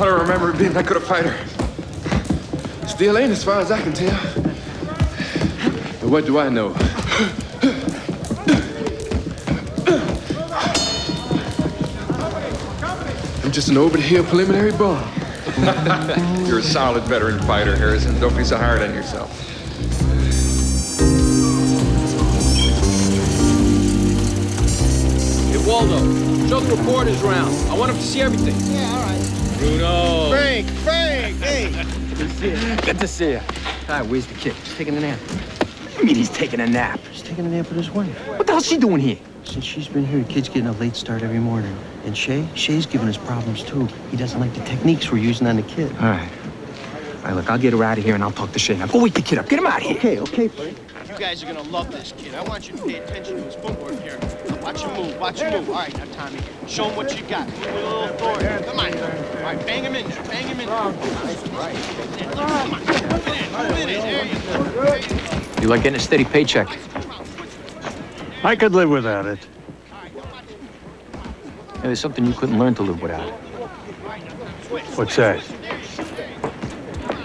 S4: I don't remember being that good a fighter.
S22: Still ain't as far as I can tell. But what do I know? I'm just an over-the-hill preliminary bum.
S4: You're a solid veteran fighter, Harrison. Don't be so hard on yourself.
S23: Hey, Waldo, show the reporters around. I want them to see everything.
S21: Yeah, all right.
S23: Bruno.
S21: Frank, hey.
S23: Good to see you. Good to see you.
S21: Hi, where's the kid? He's taking a nap. What do you mean he's taking a nap? He's taking a nap with his wife. What the hell's she doing here? Since she's been here, the kid's getting a late start every morning. And Shay's giving us problems, too. He doesn't like the techniques we're using on the kid. All right, look, I'll get her out of here and I'll talk to Shay. Now, go wake the kid up. Get him out of here. Okay. You guys are gonna love this kid. I want you to pay attention to his footwork here. Watch him move, watch him move. All right, now, Tommy, show him what you got. Move with a little authority. Come on. All right, bang him in there, bang him in there. Come on, move it in. There you go.
S8: You like getting a steady paycheck?
S20: I could live without it.
S8: Yeah, there's something you couldn't learn to live without.
S20: What's that?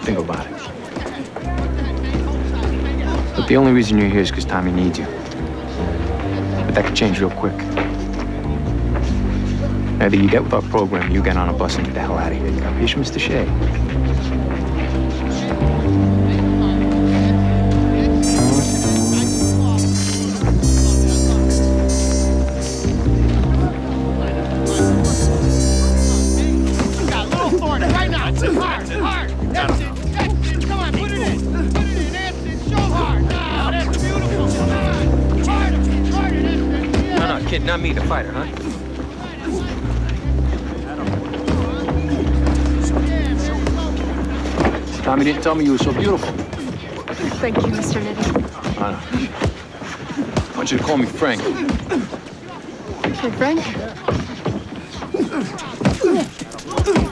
S8: Think about it. But the only reason you're here is because Tommy needs you. But that could change real quick. Either you get with our program, or you get on a bus and get the hell out of here. You capiche, Mr. Shea?
S21: Hard. That's it. Come on, put it in. That's it. Show hard. Now, that's beautiful. Come on. Harder. That's it. Yeah.
S8: No, kid, not me, the fighter, huh? Tommy didn't tell me you were so beautiful.
S16: Thank you, Mr. Nitty.
S8: I want you to call me Frank.
S16: Hey, Frank?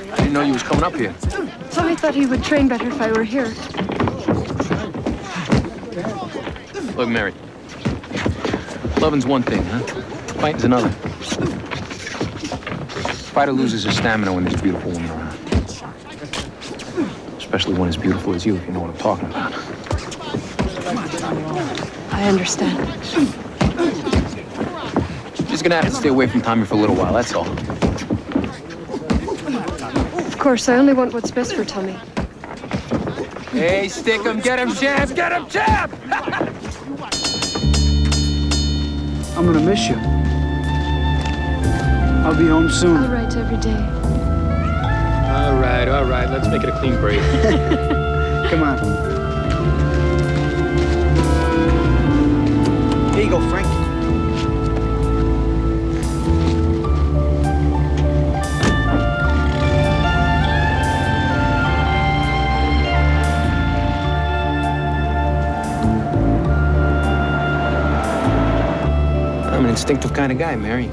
S8: I didn't know you was coming up here.
S16: Tommy thought he would train better if I were here.
S8: Look, Mary. Loving's one thing, huh? Fighting's another. Fighter loses his stamina when there's a beautiful woman around. Especially one as beautiful as you, if you know what I'm talking about.
S16: I understand.
S8: Just gonna have to stay away from Tommy for a little while, that's all.
S16: Of course, I only want what's best for Tommy.
S8: Hey, stick him, get him, jab, get him, jab!
S19: I'm gonna miss you. I'll be home soon.
S10: I'll write every day.
S6: All right. Let's make it a clean break.
S19: Come on. Here you go, Frank.
S8: I'm an instinctive kind of guy, Mary.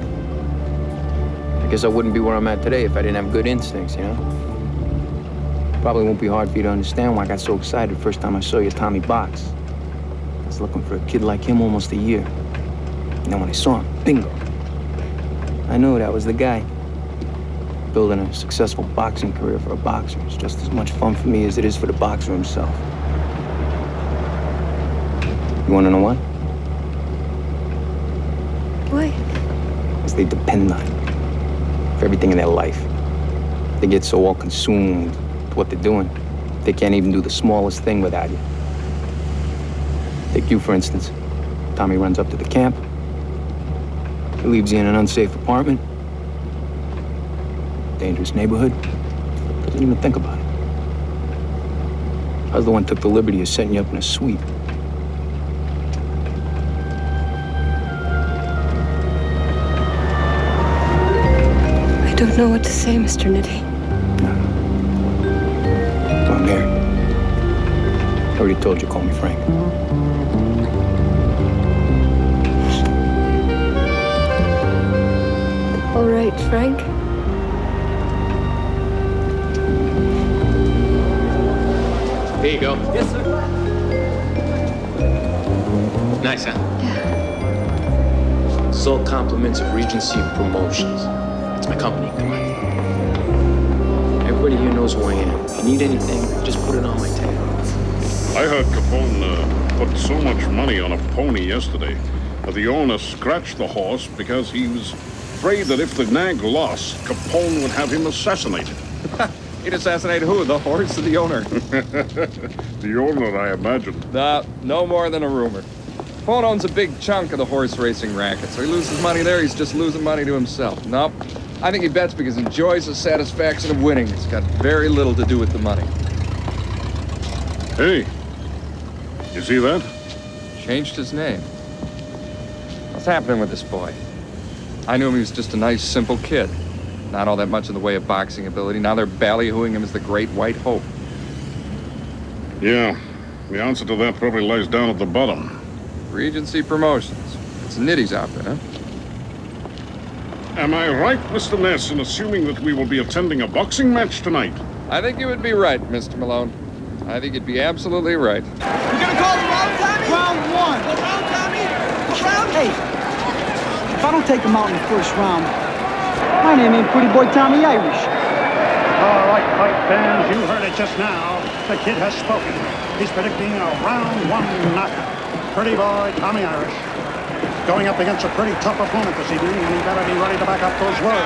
S8: I guess I wouldn't be where I'm at today if I didn't have good instincts, you know? Probably won't be hard for you to understand why I got so excited the first time I saw you at Tommy box. I was looking for a kid like him almost a year. And then when I saw him, bingo. I knew that was the guy. Building a successful boxing career for a boxer is just as much fun for me as it is for the boxer himself. You wanna know why?
S16: Why?
S8: Because they depend on it for everything in their life. They get so all consumed with what they're doing, they can't even do the smallest thing without you. Take you, for instance. Tommy runs up to the camp. He leaves you in an unsafe apartment. Dangerous neighborhood. Doesn't even think about it. I was the one who took the liberty of setting you up in a suite.
S16: I don't know what to say, Mr. Nitty.
S8: Come on, Mary. I already told you, call me Frank.
S16: All right, Frank.
S6: Here you go.
S22: Yes, sir.
S6: Nice, huh? Yeah. It's all compliments of Regency Promotions. It's my company, come on. Everybody here knows who I am. If you need anything, just put it on my tab.
S5: I heard Capone put so much money on a pony yesterday that the owner scratched the horse because he was afraid that if the nag lost, Capone would have him assassinated.
S4: He'd assassinate who? The horse or the owner?
S5: The owner, I imagine.
S4: No more than a rumor. Capone owns a big chunk of the horse racing racket, so he loses money there, he's just losing money to himself. Nope. I think he bets because he enjoys the satisfaction of winning. It's got very little to do with the money.
S5: Hey, you see that?
S4: Changed his name. What's happening with this boy? I knew him, he was just a nice, simple kid. Not all that much in the way of boxing ability. Now they're ballyhooing him as the Great White Hope.
S5: Yeah, the answer to that probably lies down at the bottom.
S4: Regency Promotions. It's Nitty's outfit, huh?
S5: Am I right, Mr. Ness, in assuming that we will be attending a boxing match tonight?
S4: I think you would be right, Mr. Malone. I think you'd be absolutely right.
S11: You gonna call the round, Tommy? Round one. The round, Tommy? The round?
S19: Hey, if I don't take him out in the first round, my name ain't Pretty Boy Tommy Irish.
S2: All right, fight fans, you heard it just now. The kid has spoken. He's predicting a round one knockout. Pretty Boy Tommy Irish going up against a pretty tough opponent this evening, and he better be ready to back up those words.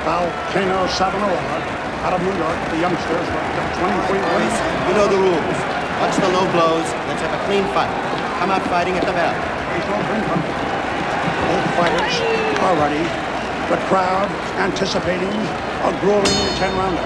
S2: Volcano Savonarola out of New York, the youngsters with 23 wins.
S9: You know the rules. Watch the low blows. Let's have a clean fight. Come out fighting at the bell.
S2: Both fighters are ready. The crowd anticipating a grueling 10-rounder.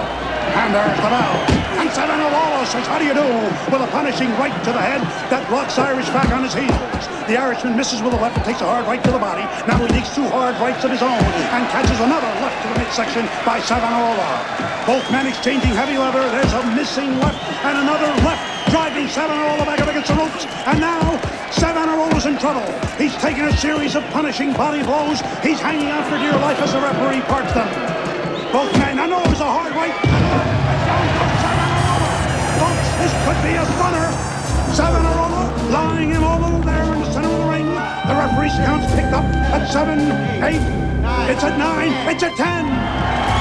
S2: And there's the bell. And Savonarola says, how do you do? With a punishing right to the head that rocks Irish back on his heels. The Irishman misses with a left and takes a hard right to the body. Now he takes two hard rights of his own and catches another left to the midsection by Savonarola. Both men exchanging heavy leather. There's a missing left and another left, driving Savonarola back up against the ropes. And now Savonarola's in trouble. He's taking a series of punishing body blows. He's hanging on for dear life as the referee parts them. Both men, I know it was a hard right. Folks, this could be a stunner. Savonarola lying immobile there in the center of the ring. The referee's count's picked up at 7, 8. It's at 9. It's at 10.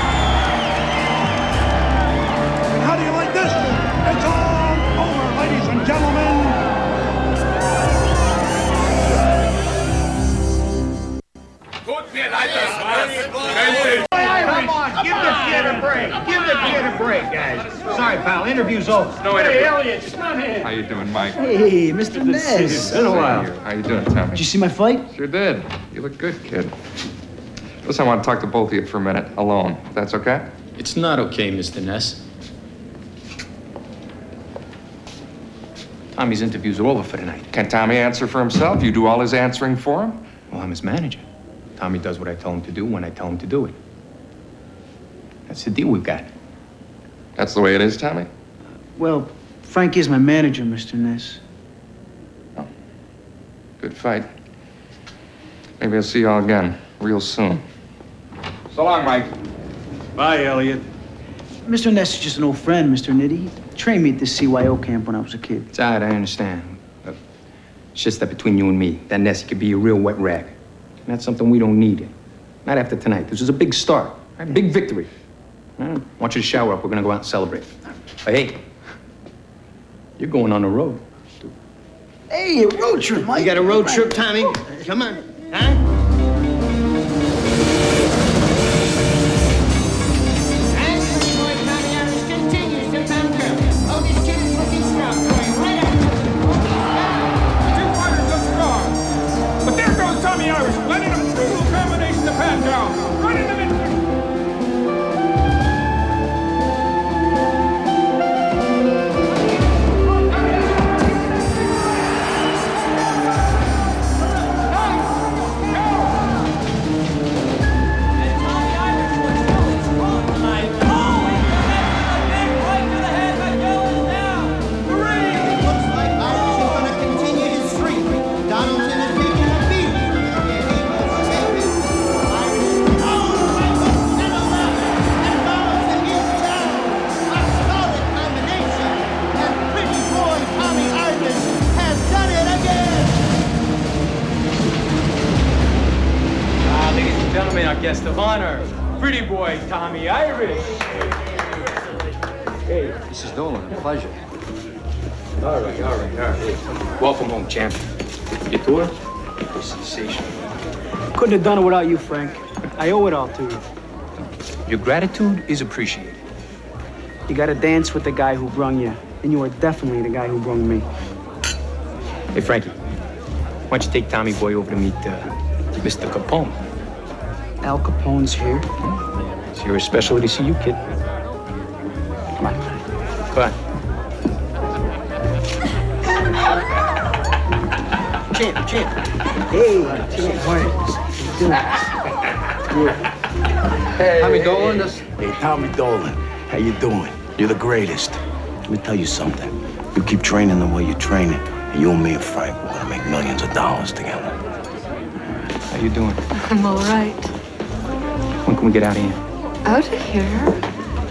S17: Come on, give the kid a break. Give the kid a break, guys. Sorry, pal, interview's over.
S4: No interview.
S17: Hey, Elliot, come in.
S4: How you doing, Mike?
S19: Hey, Mr. Ness.
S4: Been a while. How you doing, Tommy?
S19: Did you see my fight?
S4: Sure did. You look good, kid. Listen, I want to talk to both of you for a minute, alone. If that's okay?
S6: It's not okay, Mr. Ness. Tommy's interviews are over for tonight.
S4: Can Tommy answer for himself? You do all his answering for him?
S6: Well, I'm his manager. Tommy does what I tell him to do when I tell him to do it. That's the deal we've got.
S4: That's the way it is, Tommy?
S19: Well, Frank is my manager, Mr. Ness.
S4: Oh. Good fight. Maybe I'll see you all again real soon. So long, Mike.
S21: Bye, Elliot.
S19: Mr. Ness is just an old friend, Mr. Nitty. He trained me at this CYO camp when I was a kid.
S6: It's all right, I understand. But it's just that between you and me, that Ness could be a real wet rag. And that's something we don't need. Not after tonight. This is a big start. Right? Big victory. I want you to shower up. We're going to go out and celebrate. But hey, you're going on the road.
S19: Hey, a road trip, Mike.
S9: You got a road trip, Tommy? Come on. Huh?
S11: But there goes Tommy Irish, letting him brutal combination to Pagano. Right in the middle.
S6: Gentlemen, our guest of honor, pretty boy Tommy Irish. Hey,
S21: Mrs. Dolan, a pleasure.
S6: All right. Welcome home, champ. Your tour? Sensational.
S19: Couldn't have done it without you, Frank. I owe it all to you.
S6: Your gratitude is appreciated.
S19: You gotta dance with the guy who brung you, and you are definitely the guy who brung me.
S6: Hey, Frankie, why don't you take Tommy boy over to meet Mr. Capone?
S19: Al Capone's here.
S6: It's here especially to see you, kid. Come on. Come on.
S19: Champ. Hey,
S21: Hey, Tommy Dolan.
S7: Hey, Tommy Dolan. How you doing? You're the greatest. Let me tell you something. You keep training the way you're training, and you and me and Frank, we're gonna make millions of dollars together.
S6: How you doing?
S16: I'm all right.
S6: When can we get out of here?
S16: Out of here?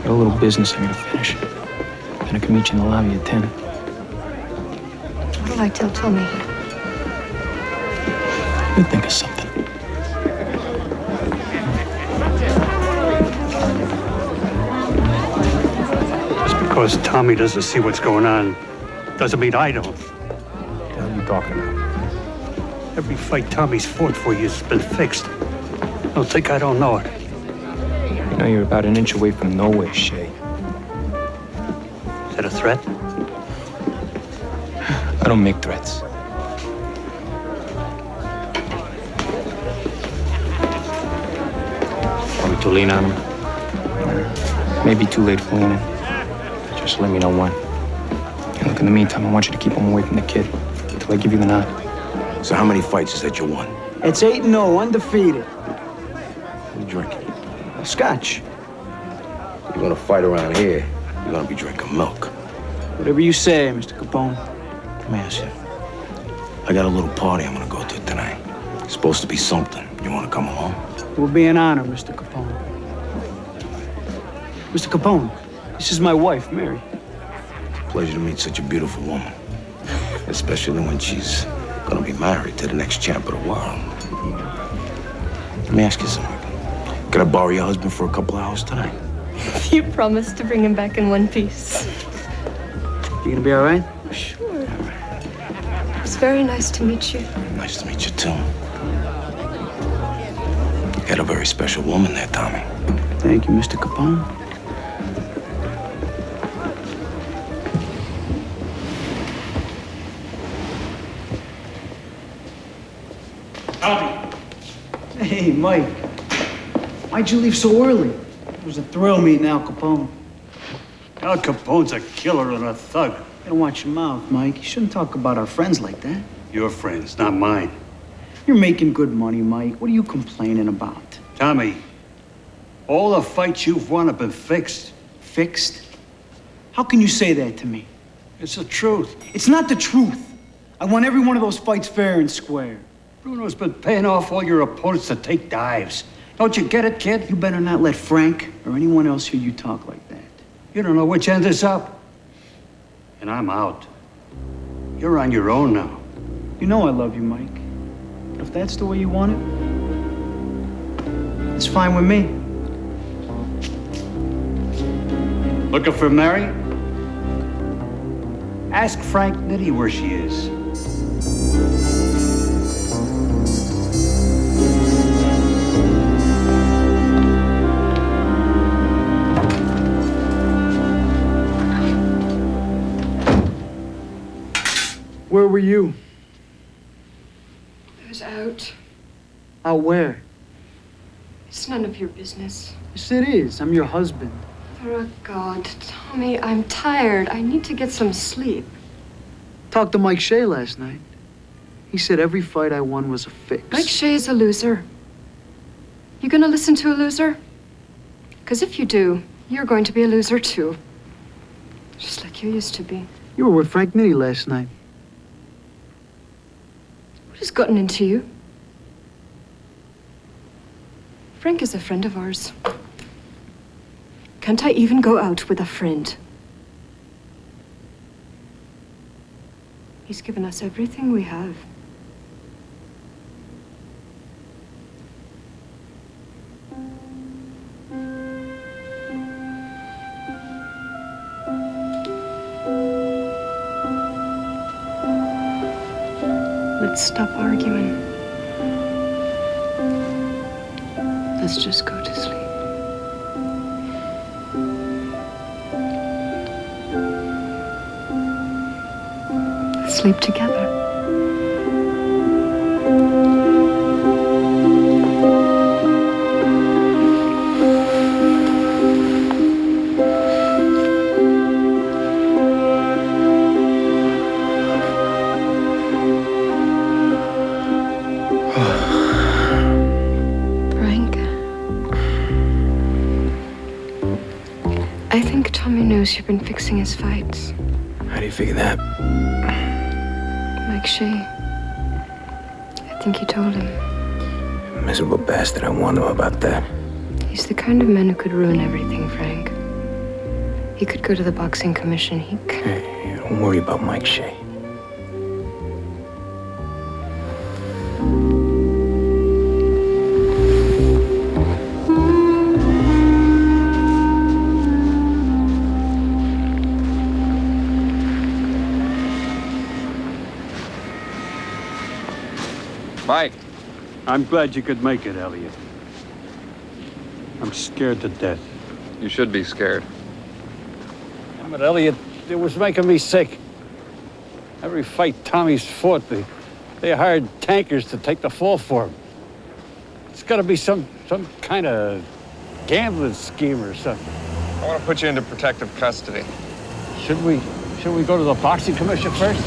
S6: Got a little business I gotta finish. Then I can meet you in the lobby at 10.
S16: What do I tell Tommy?
S6: You think of something.
S21: Just because Tommy doesn't see what's going on doesn't mean I don't.
S6: What are you talking about?
S21: Every fight Tommy's fought for you has been fixed. Don't think I don't know it.
S6: You know you're about an inch away from nowhere, Shay.
S21: Is that a threat?
S6: I don't make threats. Are we too lean on him? Maybe too late for leaning. Just let me know when. And look, in the meantime, I want you to keep him away from the kid until I give you the nod.
S7: So how many fights is that you won?
S19: It's 8-0, undefeated.
S7: What are you drinking?
S19: Scotch.
S7: You're gonna fight around here, you're gonna be drinking milk.
S19: Whatever you say, Mr. Capone.
S7: Let me ask you. I got a little party I'm gonna go to tonight. It's supposed to be something. You wanna come along?
S19: It will be an honor, Mr. Capone. Mr. Capone, this is my wife, Mary.
S7: Pleasure to meet such a beautiful woman. Especially when she's gonna be married to the next champ of the world. Let me ask you something. Can I borrow your husband for a couple hours tonight?
S16: You promised to bring him back in one piece.
S19: You gonna be all right?
S16: Sure. It was very nice to meet you.
S7: Nice to meet you, too. got a very special woman there, Tommy.
S19: Thank you, Mr. Capone.
S20: Tommy!
S19: Hey, Mike. Why'd you leave so early? It was a thrill meeting Al Capone.
S20: Al Capone's a killer and a thug.
S19: You gotta watch your mouth, Mike. You shouldn't talk about our friends like that.
S20: Your friends, not mine.
S19: You're making good money, Mike. What are you complaining about?
S20: Tommy, all the fights you've won have been fixed.
S19: Fixed? How can you say that to me?
S20: It's the truth.
S19: It's not the truth. I won every one of those fights fair and square.
S20: Bruno's been paying off all your opponents to take dives. Don't you get it, kid?
S19: You better not let Frank or anyone else hear you talk like that.
S20: You don't know which end is up. And I'm out. You're on your own now.
S19: You know I love you, Mike. But if that's the way you want it, it's fine with me.
S20: Looking for Mary? Ask Frank Nitti where she is.
S19: Where were you?
S16: I was out.
S19: Out where?
S16: It's none of your business.
S19: Yes, it is. I'm your husband.
S16: For God, Tommy, I'm tired. I need to get some sleep.
S19: Talked to Mike Shea last night. He said every fight I won was a fix.
S16: Mike Shea's a loser. You gonna listen to a loser? Because if you do, you're going to be a loser too. Just like you used to be.
S19: You were with Frank Nitti last night.
S16: What has gotten into you? Frank is a friend of ours. Can't I even go out with a friend? He's given us everything we have. Let's stop arguing. Let's just go to sleep. Sleep together. Frank, I think Tommy knows you've been fixing his fights.
S6: How do you figure that?
S16: Mike Shea. I think he told him.
S6: Miserable bastard, I warned him about that.
S16: He's the kind of man who could ruin everything, Frank. He could go to the boxing commission. He could...
S6: Hey, don't worry about Mike Shea.
S4: Mike.
S20: I'm glad you could make it, Elliot. I'm scared to death.
S4: You should be scared.
S20: But Elliot, it was making me sick. Every fight Tommy's fought, they hired tankers to take the fall for him. It's got to be some kind of gambling scheme or something.
S4: I want to put you into protective custody.
S20: Should we go to the boxing commission first?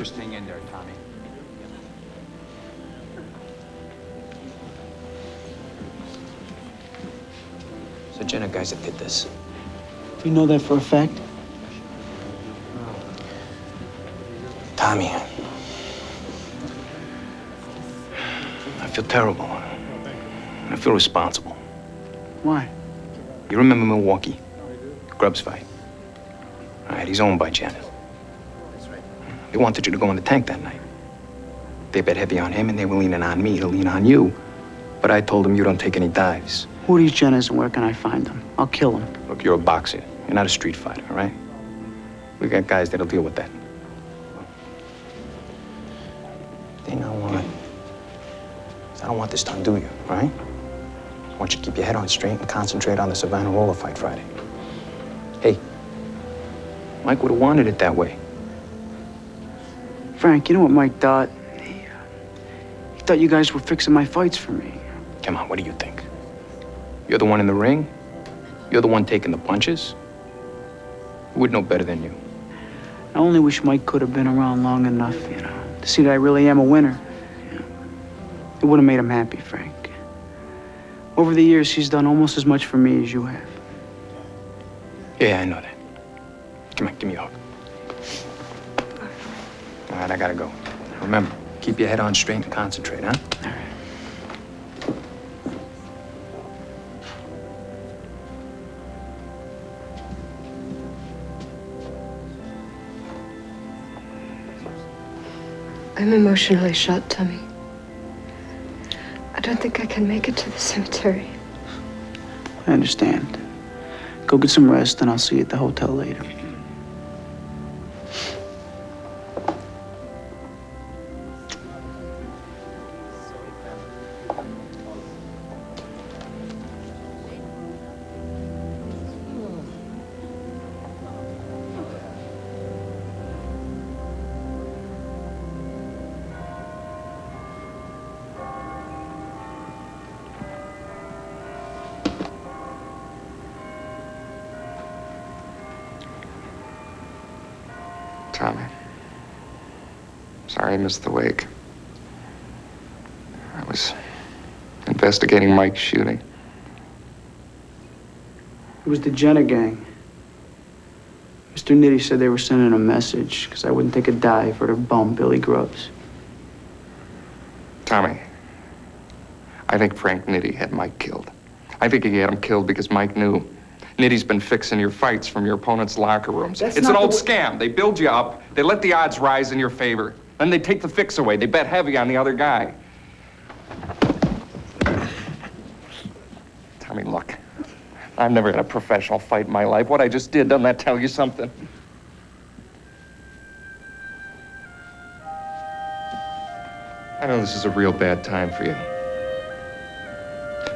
S21: Just hang in there, Tommy.
S6: So Jenna guys that did this.
S19: You know that for a fact?
S6: Tommy. I feel terrible. I feel responsible.
S19: Why?
S6: You remember Milwaukee? Grubbs fight. All right, he's owned by Janet. They wanted you to go in the tank that night. They bet heavy on him, and they were leaning on me to lean on you. But I told them you don't take any dives.
S19: Who are these Jenners and where can I find them? I'll kill them.
S6: Look, you're a boxer. You're not a street fighter, all right? We got guys that'll deal with that. The thing I want is I don't want this to undo you, all right? I want you to keep your head on straight and concentrate on the Savannah roller fight Friday. Hey, Mike would have wanted it that way.
S19: Frank, you know what Mike thought? He thought you guys were fixing my fights for me.
S6: Come on, what do you think? You're the one in the ring? You're the one taking the punches? Who would know better than you?
S19: I only wish Mike could have been around long enough, to see that I really am a winner. It would have made him happy, Frank. Over the years, he's done almost as much for me as you have.
S6: Yeah, I know that. Come on, give me a hug. All right, I gotta go. Remember, keep your head on straight and concentrate, huh?
S19: All right.
S16: I'm emotionally shot, Tommy. I don't think I can make it to the cemetery.
S19: I understand. Go get some rest, and I'll see you at the hotel later.
S4: Tommy. Sorry I missed the wake. I was investigating Mike's shooting.
S19: It was the Jenner gang. Mr. Nitty said they were sending a message because I wouldn't take a dive for their bum, Billy Grubbs.
S4: Tommy, I think Frank Nitty had Mike killed. I think he had him killed because Mike knew Nitty's been fixing your fights from your opponent's locker rooms. It's an old scam. They build you up, they let the odds rise in your favor, then they take the fix away. They bet heavy on the other guy. Tommy, look, I've never had a professional fight in my life. What I just did, doesn't that tell you something? I know this is a real bad time for you.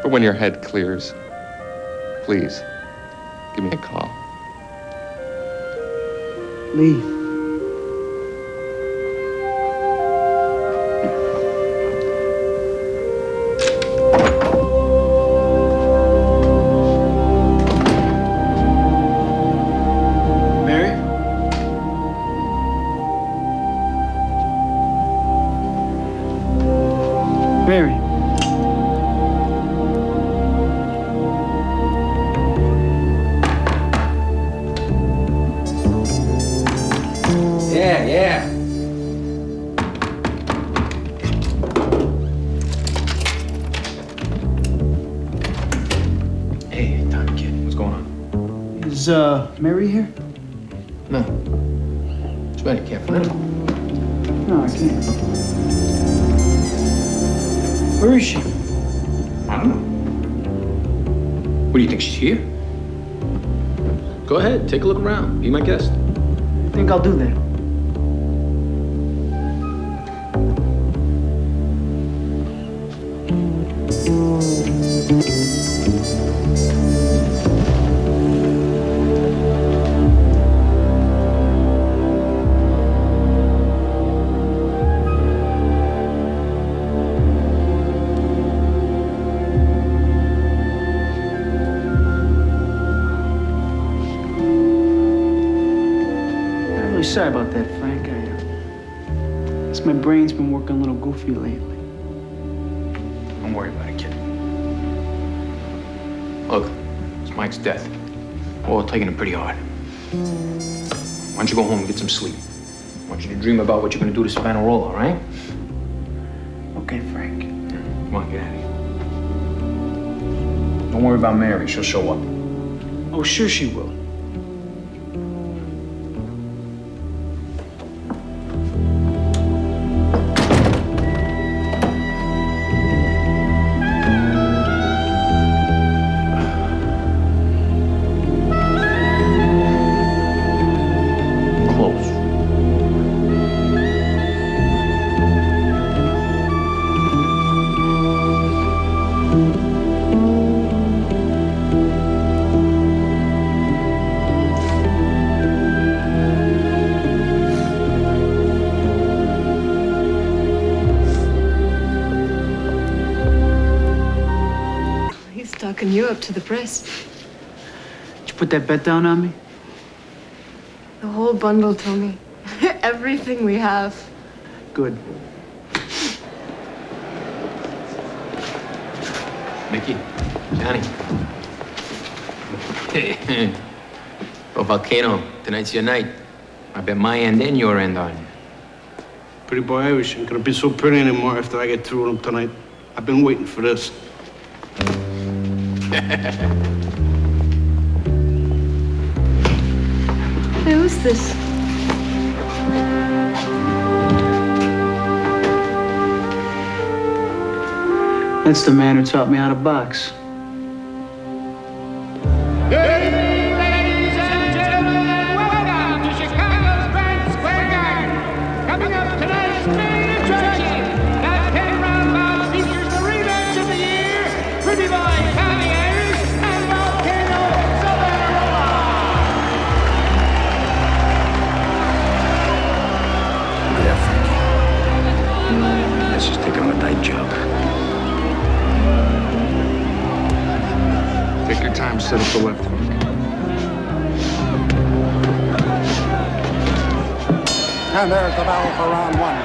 S4: But when your head clears, please, give me a call.
S19: Leave.
S21: Mary?
S19: Mary.
S21: Yeah.
S6: Hey, Tommy, kid, what's going on?
S19: Is, Mary here?
S6: No. It's better, can't find her.
S19: No, I can't. Where is she?
S6: I don't know. What do you think, she's here? Go ahead, take a look around. Be my guest.
S19: I think I'll do that. Sorry about that, Frank. It's my brain's been working a little goofy lately.
S6: Don't worry about it, kid. Look, it's Mike's death. We're all taking it pretty hard. Why don't you go home and get some sleep? I want you to dream about what you're gonna do to Savonarola, all right?
S19: Okay, Frank.
S6: Come on, get out of here. Don't worry about Mary. She'll show up.
S19: Oh, sure she will.
S16: Talking you up to the press.
S19: Did you put that bet down on me?
S16: The whole bundle, Tony. Everything we have.
S19: Good.
S6: Mickey, Johnny. Oh, Volcano, tonight's your night. I bet my end and your end on you.
S1: Pretty boy Irish ain't gonna be so pretty anymore after I get through with him tonight. I've been waiting for this.
S16: Hey, who's this?
S19: That's the man who taught me how to box.
S17: Ladies and gentlemen, welcome to Chicago's Grand Square Garden. Coming up tonight's main attraction, that 10-round bout features the rematch of the year, Pretty Boy Tommy Irish and Volcano Savonarola.
S7: Yeah, Frankie. Let's just take on a night job.
S4: Take your time, set up the left hook.
S2: And there's the battle for round one.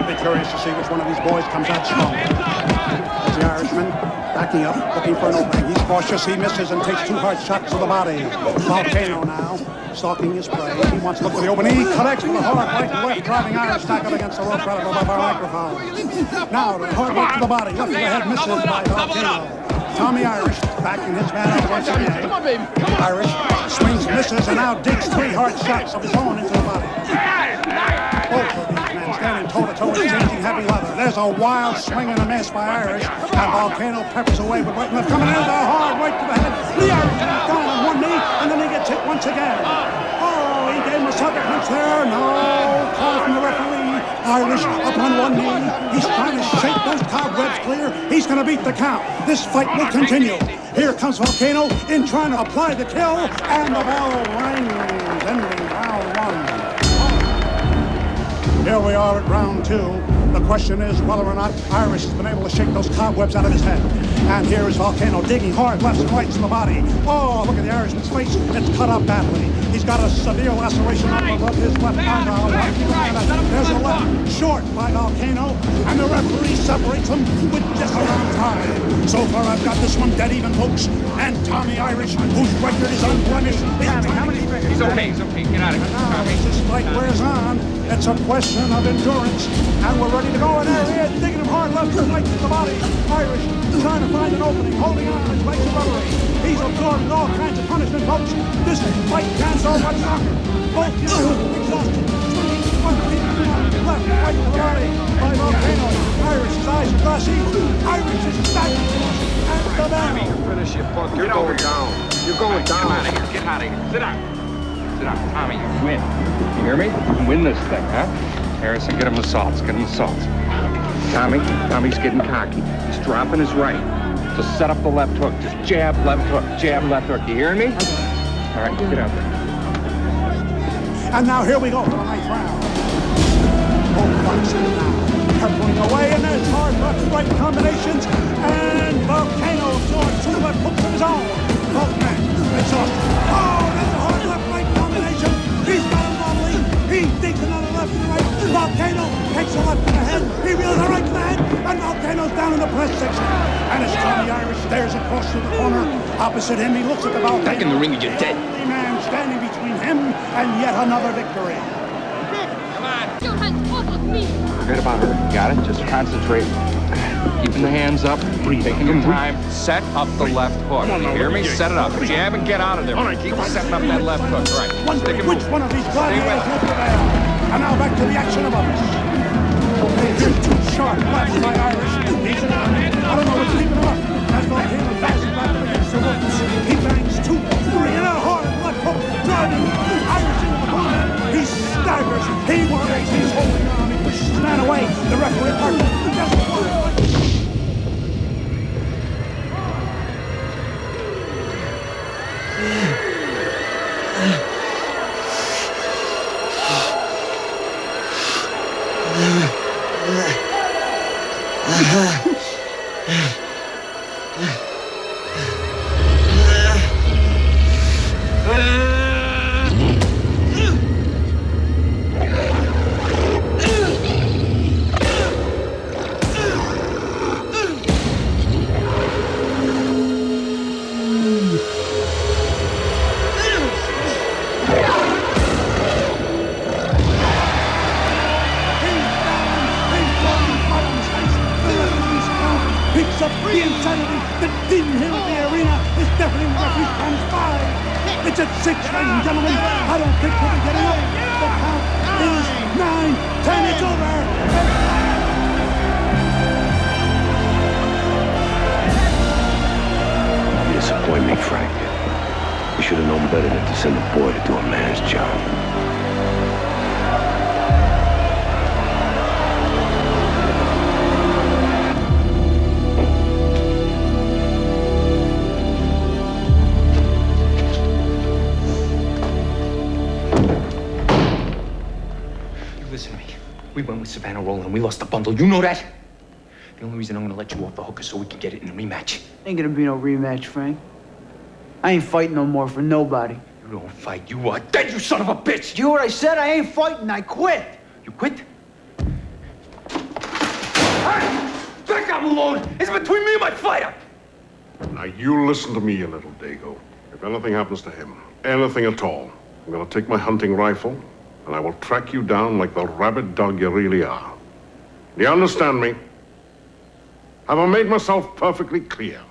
S2: Be curious to see which one of these boys comes out strong. There's the Irishman backing up, looking for an opening. He's cautious, he misses and takes 2 hard shots to the body. Volcano now, stalking his prey. He wants to look for the opening. He connects with a hard right and left, driving Irish back up against the rope right above our microphone. Now, the hard right to the body, left to the head, misses by Volcano. Tommy Irish backing his man up once again.
S17: Come on, baby. Come on.
S2: Irish swings, misses, and now digs 3 hard shots of his own into the body. Both of these men standing toe-to-toe in changing heavy leather. There's a wild swing and a miss by Irish, and Volcano peppers away with right and left, coming in with a hard right to the head. The Irishman is down on one knee, and then he gets hit once again. Oh, he gave him a sucker punch there. No call from the referee. Irish up on one knee. He's trying to shake those cobwebs clear. He's going to beat the count. This fight will continue. Here comes Volcano in trying to apply the kill, and the bell rings, ending round one. Here we are at round 2. The question is whether or not Irish has been able to shake those cobwebs out of his head. And here is Volcano digging hard lefts and rights in the body. Oh, look at the Irishman's face. It's cut up badly. He's got a severe laceration up above his left eyebrow. There's a left short by Volcano, and the referee separates them with just around time. So far, I've got this one dead even, folks. And Tommy Irish, whose record is unblemished,
S4: He's okay, get out of here.
S2: now, as this fight wears on, it's a question of endurance. And we're ready to go in there. He is digging him hard left and right to the body. Irish trying to find an opening, holding on to his legs of rubbery. He's absorbing all kinds of punishment, folks. This fight can't so much longer. Both exhausted. Swinging one feet left, right to the body by Volcano. Irish's eyes are glassy. Irish is back. And the bell.
S4: Finish it, Buck. You're going down. You're going down. Come out of here. Get out of here. Sit down. Sit down. Tommy, you win. You hear me? You win this thing, huh? Harrison, get him the salts. Get him the salts. Tommy's getting cocky. He's dropping his right to set up the left hook. Just jab, left hook. Jab, left hook. You hearing me? All right, get out there.
S2: And now here we go for the 9th round. Both boxing now. Peppering away, and there's hard left and right combinations. And Volcano absorbs 2 left hooks of his own. Both men exhausted. Oh, there's a hard left right combination. He's got him wobbly. He digs another left and right. Volcano takes a left down in the press section. And as Johnny Irish stares across to the corner, opposite him, he looks at the volcano.
S6: Back in the ring, you're dead.
S2: The only man standing between him and yet another victory.
S12: Your hands off of me!
S4: Forget about her. Got it? Just concentrate. Keeping the hands up, taking your time. Set up the left hook. You hear me? Set it up. Jab and get out of there. Keep setting up that left hook. Right.
S2: Which one of these gladiators will prevail? And now back to the action of others. Here's two sharp lefts by Irish. He's in I don't know what's leaving him up. As Volcano dashes back against the ropes. He bangs 2, 3, and a hard left hook, driving Irish into the corner. He staggers. He worries. He's holding on. He pushes his man away. The referee partner doesn't want it. Picks up the insanity that didn't hit the arena. Is deafening referee comes by. It's at 6, ladies and gentlemen. I don't think we'll be getting up. The count is 9, 10. It's over.
S7: You disappoint me, Frank. You should have known better than to send a boy to do a man's job.
S6: Listen to me. We went with Savannah Rowland. We lost the bundle. You know that? The only reason I'm gonna let you off the hook is so we can get it in a rematch.
S19: Ain't gonna be no rematch, Frank. I ain't fighting no more for nobody.
S6: You don't fight. You are dead, you son of a bitch!
S19: You hear what I said? I ain't fighting. I quit.
S6: You quit? Hey! Back up, Malone! It's between me and my fighter!
S5: Now, you listen to me, you little dago. If anything happens to him, anything at all, I'm gonna take my hunting rifle, and I will track you down like the rabid dog you really are. Do you understand me? Have I made myself perfectly clear?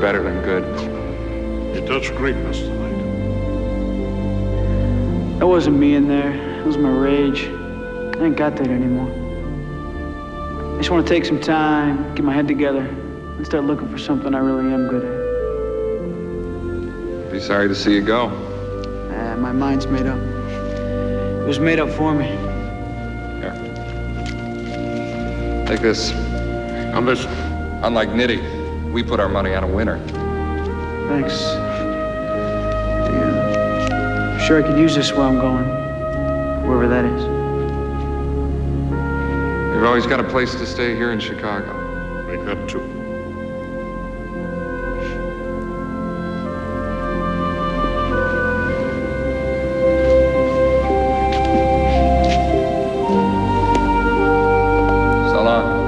S4: Better than good.
S5: You touched greatness tonight.
S19: That wasn't me in there. It was my rage. I ain't got that anymore. I just want to take some time, get my head together, and start looking for something I really am good at.
S4: Be sorry to see you go.
S19: My mind's made up. It was made up for me.
S4: Here. Take this.
S5: On this.
S4: Unlike Nitty, we put our money on a winner.
S19: Thanks. Sure I could use this where I'm going, wherever that is.
S4: You've always got a place to stay here in Chicago.
S5: Make that 2.
S4: So long.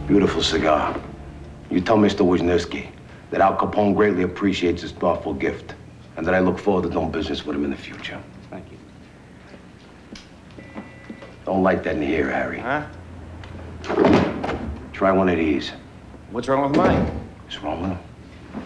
S7: Beautiful cigar. You tell Mr. Wisniewski that Al Capone greatly appreciates his thoughtful gift, and that I look forward to doing business with him in the future.
S6: Thank you.
S7: Don't light that in the air, Harry.
S6: Huh?
S7: Try one of these.
S6: What's wrong with mine?
S7: What's wrong with them?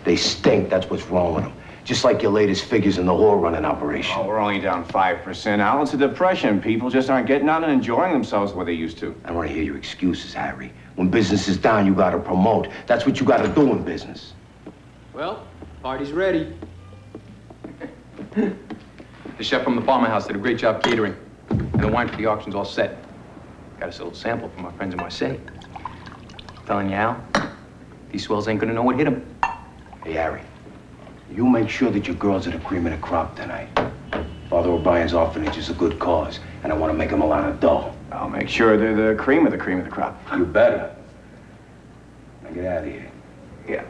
S7: They stink, that's what's wrong with them. Just like your latest figures in the whore running operation.
S13: Oh, we're only down 5%, Al. It's a depression. People just aren't getting out and enjoying themselves the way they used to.
S7: I want to hear your excuses, Harry. When business is down, you gotta promote. That's what you gotta do in business.
S6: Well, party's ready. The chef from the Palmer House did a great job catering. And the wine for the auction's all set. Got us a little sample from our friends in Marseille. Telling you, Al, these swells ain't gonna know what hit them.
S7: Hey, Harry, you make sure that your girls are the cream of the crop tonight. Father O'Brien's orphanage is a good cause, and I want to make him a lot of dough.
S13: I'll make sure they're the cream of the crop.
S7: You better. Now get out of here.
S13: Yeah.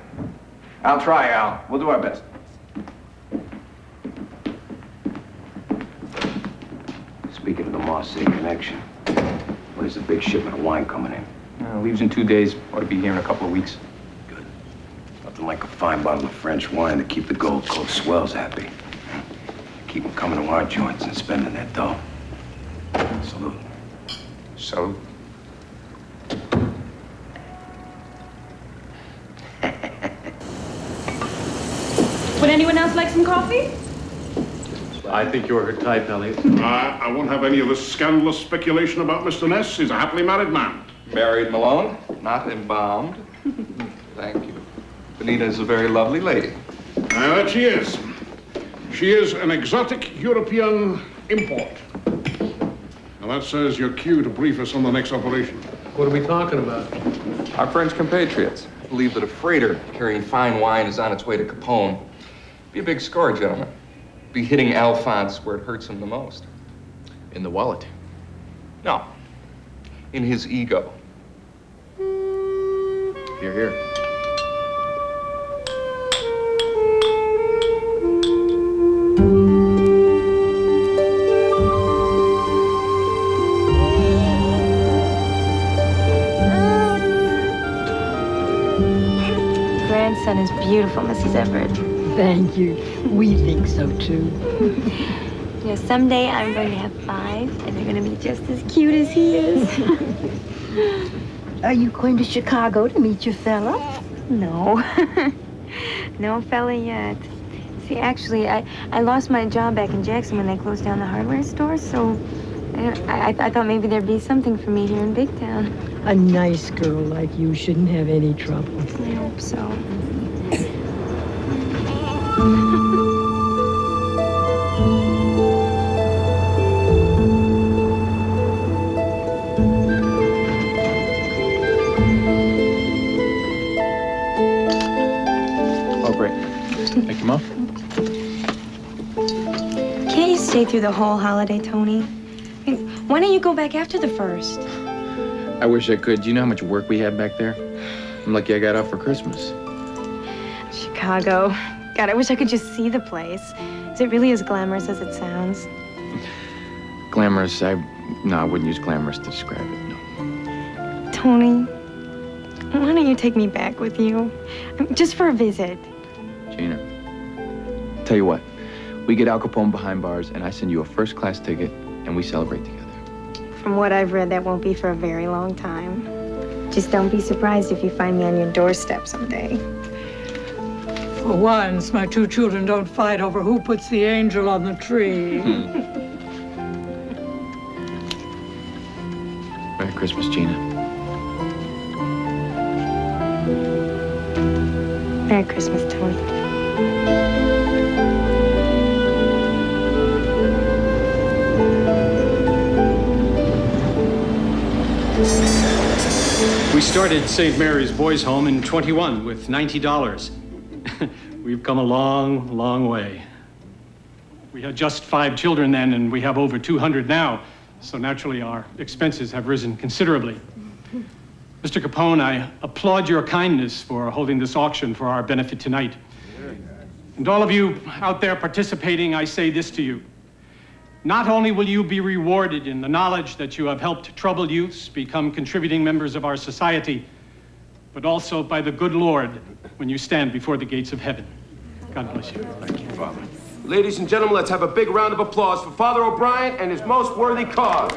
S13: I'll try, Al. We'll do our best.
S7: Speaking of the Marseille connection, when is the big shipment of wine coming in?
S6: Leaves in 2 days. Ought to be here in a couple of weeks.
S7: Good. Nothing like a fine bottle of French wine to keep the Gold Coast swells happy. Keep them coming to our joints and spending their dough. Salute.
S6: Salute.
S12: Would anyone else like some coffee?
S5: I think you're her type, Elliot. I won't have any of this scandalous speculation about Mr. Ness. He's a happily married man.
S4: Married, Malone, not embalmed. Thank you. Benita's a very lovely lady.
S5: That she is. She is an exotic European import. Now that says your cue to brief us on the next operation.
S23: What are we talking about?
S4: Our French compatriots believe that a freighter carrying fine wine is on its way to Capone. Be a big score, gentlemen. Be hitting Alphonse where it hurts him the most.
S6: In the wallet.
S4: No. In his ego.
S6: Here, here.
S14: Grandson is beautiful, Mrs. Everett.
S18: Thank you. We think so, too.
S14: You know, someday I'm going to have 5, and they're going to be just as cute as he is.
S18: Are you going to Chicago to meet your fella?
S14: No. No fella yet. See, actually, I lost my job back in Jackson when they closed down the hardware store, so I thought maybe there'd be something for me here in Big Town.
S18: A nice girl like you shouldn't have any trouble.
S14: I hope so.
S6: Oh, great. Hey, come on.
S14: Can't you stay through the whole holiday, Tony? I mean, why don't you go back after the 1st?
S6: I wish I could. Do you know how much work we had back there? I'm lucky I got off for Christmas.
S14: Chicago. God, I wish I could just see the place. Is it really as glamorous as it sounds?
S6: Glamorous, no, I wouldn't use glamorous to describe it, no.
S14: Tony, why don't you take me back with you? Just for a visit.
S6: Gina, tell you what, we get Al Capone behind bars and I send you a first-class ticket and we celebrate together.
S14: From what I've read, that won't be for a very long time. Just don't be surprised if you find me on your doorstep someday.
S18: For once, my 2 children don't fight over who puts the angel on the tree.
S6: Merry Christmas, Gina.
S14: Merry Christmas, Tony.
S24: We started St. Mary's Boys Home in '21 with $90. We've come a long, long way. We had just 5 children then, and we have over 200 now, so naturally our expenses have risen considerably. Mr. Capone, I applaud your kindness for holding this auction for our benefit tonight. And all of you out there participating, I say this to you. Not only will you be rewarded in the knowledge that you have helped troubled youths become contributing members of our society, but also by the good Lord when you stand before the gates of heaven. God bless you.
S13: Thank you, Father. Ladies and gentlemen, let's have a big round of applause for Father O'Brien and his most worthy cause.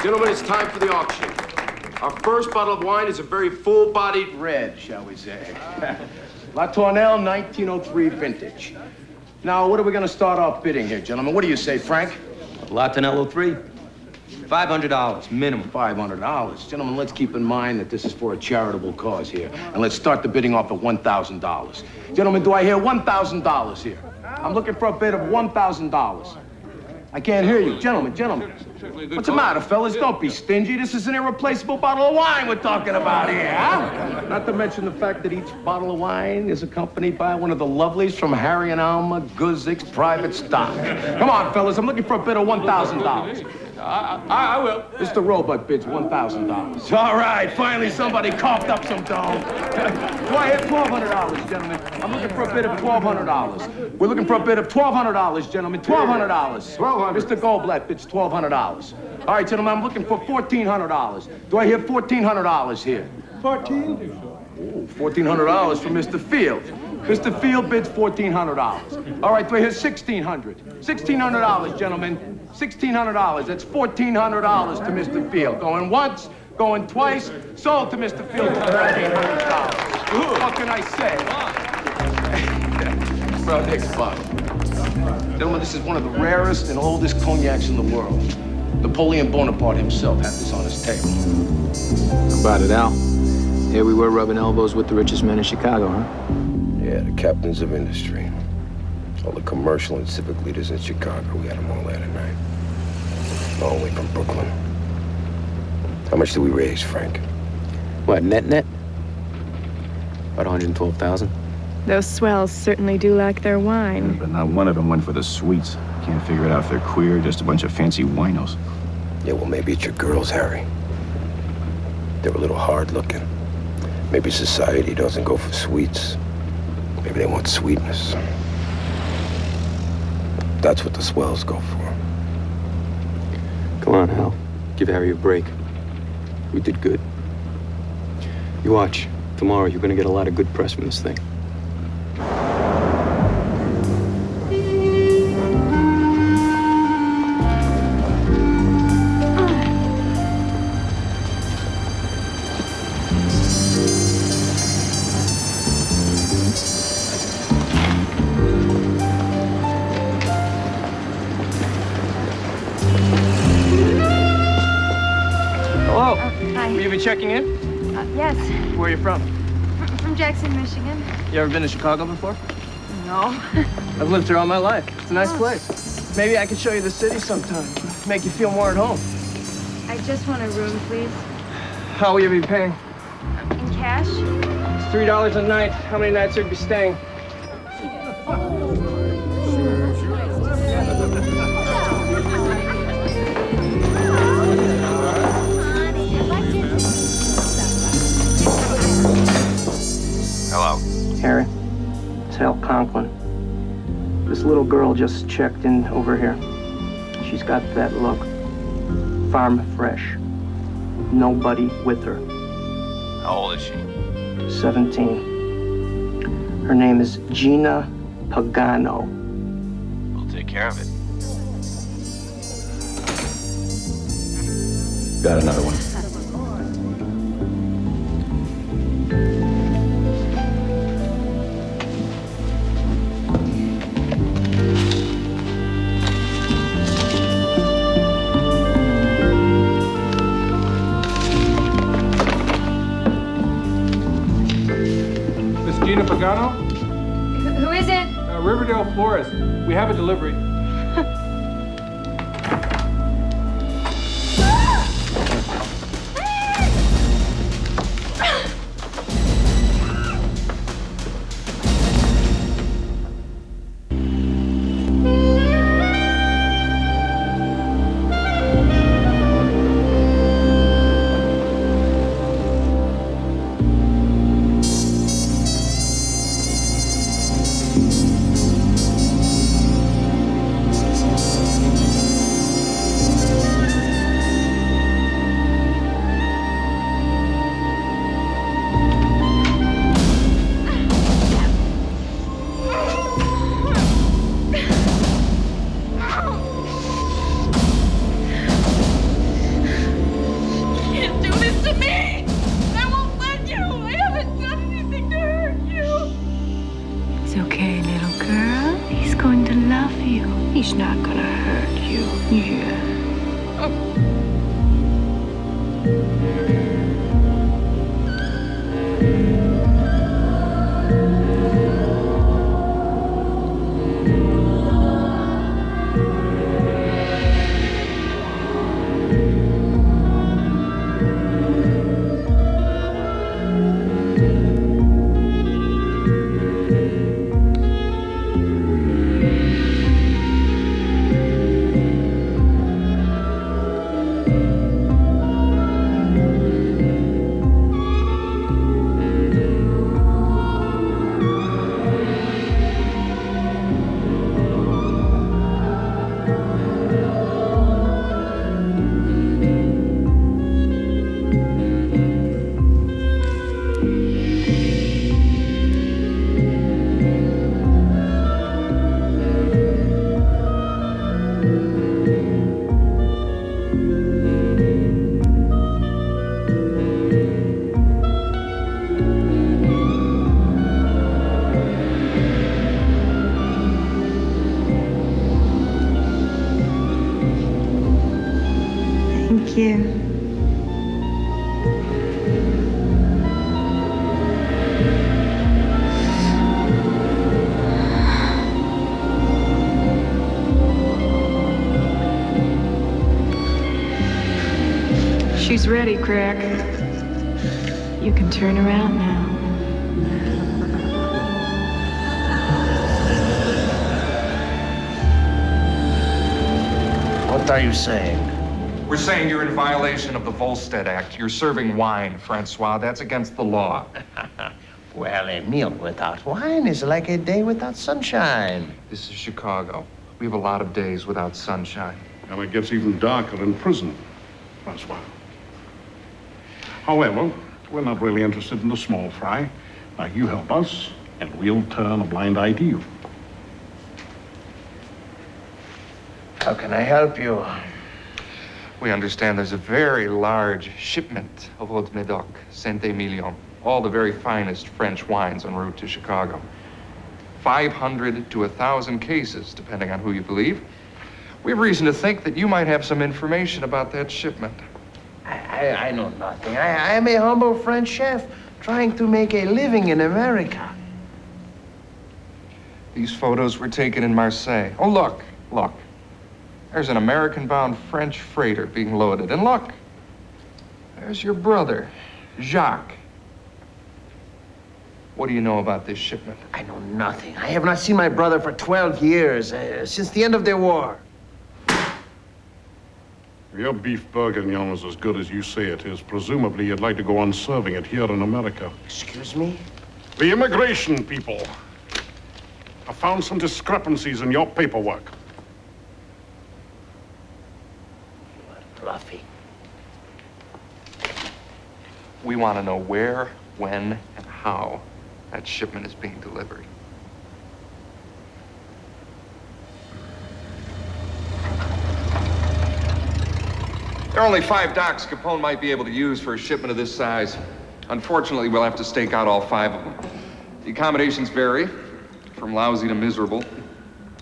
S13: Gentlemen, it's time for the auction. Our first bottle of wine is a very full-bodied red, shall we say. La Tournelle 1903 vintage. Now, what are we going to start off bidding here, gentlemen? What do you say, Frank?
S6: La Tournelle 03. $500 minimum.
S13: $500. Gentlemen, let's keep in mind that this is for a charitable cause here. And let's start the bidding off at $1,000. Gentlemen, do I hear $1,000 here? I'm looking for a bid of $1,000. I can't hear you. Gentlemen. What's the matter, fellas? Don't be stingy. This is an irreplaceable bottle of wine we're talking about here, huh? Not to mention the fact that each bottle of wine is accompanied by one of the lovelies from Harry and Alma Guzik's private stock. Come on, fellas. I'm looking for a bid of $1,000.
S23: I will.
S13: Mr. Roebuck bids $1,000. All right, finally somebody coughed up some dough. Do I hear $1,200, gentlemen? I'm looking for a bid of $1,200. We're looking for a bid of $1,200, gentlemen. $1,200. Mr. Goldblatt bids $1,200. All right, gentlemen, I'm looking for $1,400. Do I hear $1,400 here?
S23: 14?
S13: Oh, $1,400 from Mr. Field. Mr. Field bids $1,400. All right, do I hear $1,600? $1,600, gentlemen. $1,600. That's $1,400 to Mr. Field. Going once, going twice. Sold to Mr. Field for $1,300. What can I say? For our next bottle. Gentlemen, this is one of the rarest and oldest cognacs in the world. Napoleon Bonaparte himself had this on his table.
S6: How about it, Al? Here we were rubbing elbows with the richest men in Chicago, huh?
S7: Yeah, the captains of industry. All the commercial and civic leaders in Chicago. We had them all there tonight. All the way from Brooklyn. How much did we raise, Frank?
S6: What, net? About 112,000.
S3: Those swells certainly do like their wine.
S13: But not one of them went for the sweets. Can't figure it out if they're queer, just a bunch of fancy winos.
S7: Yeah, well, maybe it's your girls, Harry. They're a little hard-looking. Maybe society doesn't go for sweets. Maybe they want sweetness. That's what the swells go for.
S6: Come on, Hal. Give Harry a break. We did good. You watch. Tomorrow you're gonna get a lot of good press from this thing.
S14: Hi.
S6: Will you be checking in?
S14: Yes,
S6: Where are you from?
S14: from Jackson, Michigan.
S6: You ever been to Chicago before?
S14: No.
S6: I've lived here all my life. It's a nice place. Maybe I could show you the city sometime. Make you feel more at home.
S14: I just want a room, please.
S6: How will you be paying?
S14: In cash?
S6: It's $3 a night. How many nights would you be staying?
S13: Hello.
S6: Harry, it's Hal Conklin. This little girl just checked in over here. She's got that look. Farm fresh. Nobody with her.
S13: How old is she?
S6: 17. Her name is Gina Pagano.
S13: We'll take care of it.
S7: Got another one.
S23: Miss Gina Pagano?
S14: Who is it?
S23: Riverdale Florist. We have a delivery.
S18: you. He's not gonna hurt you. Yeah.
S14: Thank you.
S3: She's ready, Craig. You can turn around now.
S13: What are you saying?
S4: We're saying you're in violation of the Volstead Act. You're serving wine, Francois. That's against the law.
S9: Well, a meal without wine is like a day without sunshine.
S4: This is Chicago. We have a lot of days without sunshine.
S5: And it gets even darker in prison. That's why. However, we're not really interested in the small fry. Now, you help us, and we'll turn a blind eye to you.
S9: How can I help you?
S4: We understand there's a very large shipment of Haute Médoc, Saint-Émilion, all the very finest French wines en route to Chicago. 500 to 1,000 cases, depending on who you believe. We have reason to think that you might have some information about that shipment.
S9: I know nothing. I am a humble French chef trying to make a living in America.
S4: These photos were taken in Marseille. Oh, look. There's an American-bound French freighter being loaded. And look, there's your brother, Jacques. What do you know about this shipment?
S9: I know nothing. I have not seen my brother for 12 years, since the end of the war.
S5: If your beef bourguignon is as good as you say it is, presumably you'd like to go on serving it here in America.
S9: Excuse me?
S5: The immigration people have found some discrepancies in your paperwork.
S9: Fluffy.
S4: We want to know where, when, and how that shipment is being delivered. There are only 5 docks Capone might be able to use for a shipment of this size. Unfortunately, we'll have to stake out all 5 of them. The accommodations vary from lousy to miserable.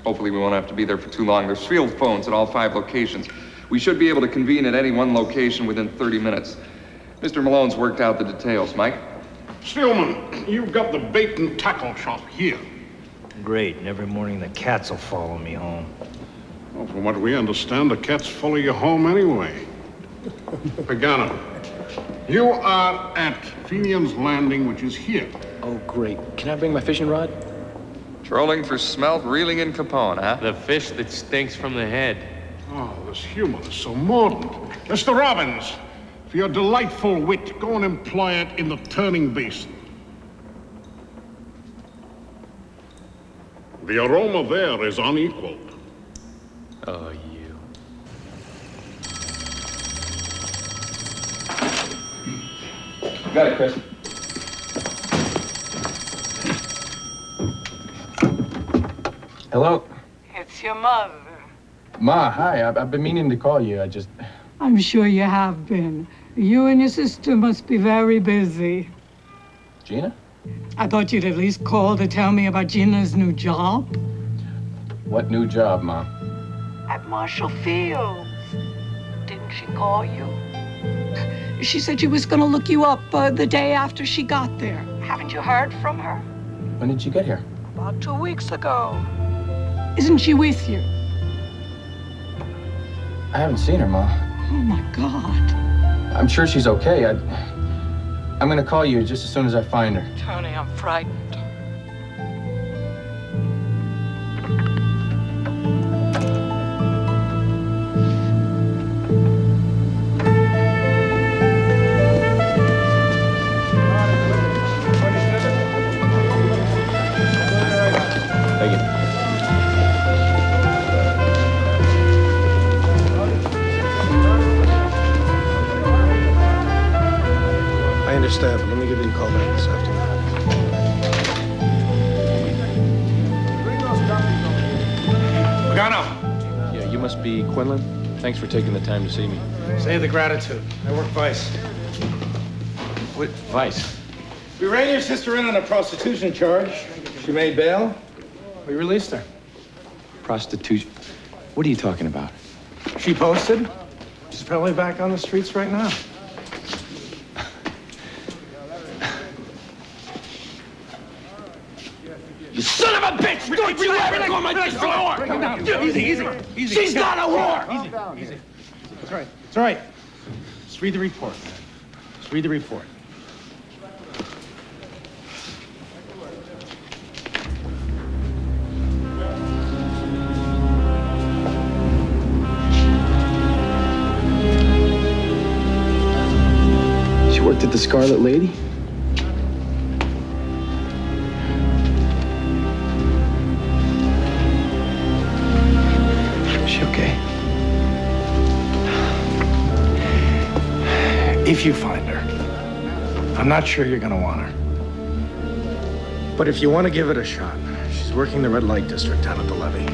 S4: Hopefully we won't have to be there for too long. There's field phones at all 5 locations. We should be able to convene at any one location within 30 minutes. Mr. Malone's worked out the details. Mike?
S5: Stillman, you've got the bait and tackle shop here.
S8: Great, and every morning the cats will follow me home.
S5: Well, from what we understand, the cats follow you home anyway. Pagano, you are at Fenian's Landing, which is here.
S8: Oh, great. Can I bring my fishing rod?
S4: Trolling for smelt, reeling in Capone, huh?
S8: The fish that stinks from the head.
S5: Oh, this humor is so mordant. Mr. Robbins, for your delightful wit, go and employ it in the turning basin. The aroma there is unequaled.
S8: Oh, you.
S4: You got it, Chris.
S10: Hello?
S18: It's your mother.
S10: Ma, hi. I've been meaning to call you.
S18: I'm sure you have been. You and your sister must be very busy.
S10: Gina?
S18: I thought you'd at least call to tell me about Gina's new job.
S10: What new job, Ma?
S18: At Marshall Fields. Didn't she call you? She said she was going to look you up the day after she got there. Haven't you heard from her?
S10: When did you get here?
S18: About 2 weeks ago. Isn't she with you?
S10: I haven't seen her, Ma.
S18: Oh, my God.
S10: I'm sure she's okay. I'm gonna call you just as soon as I find her.
S18: Tony, I'm frightened.
S10: Thank you.
S11: I understand, but let me give you a call back this afternoon.
S1: Pagano!
S10: Yeah, you must be Quinlan. Thanks for taking the time to see me.
S11: Save the gratitude. I work Vice.
S10: What? Vice?
S11: We ran your sister in on a prostitution charge. She made bail. We released her.
S10: Prostitution? What are you talking about?
S11: She posted. She's probably back on the streets right now.
S13: You son of a bitch! Don't you ever call my sister a whore!
S11: Calm down. Easy.
S13: She's not a whore!
S11: Easy. It's all right. It's all right. Just read the report. Just read the report.
S21: She worked at the Scarlet Lady? Is she okay?
S11: If you find her, I'm not sure you're gonna want her. But if you want to give it a shot, she's working the red light district down at the levee.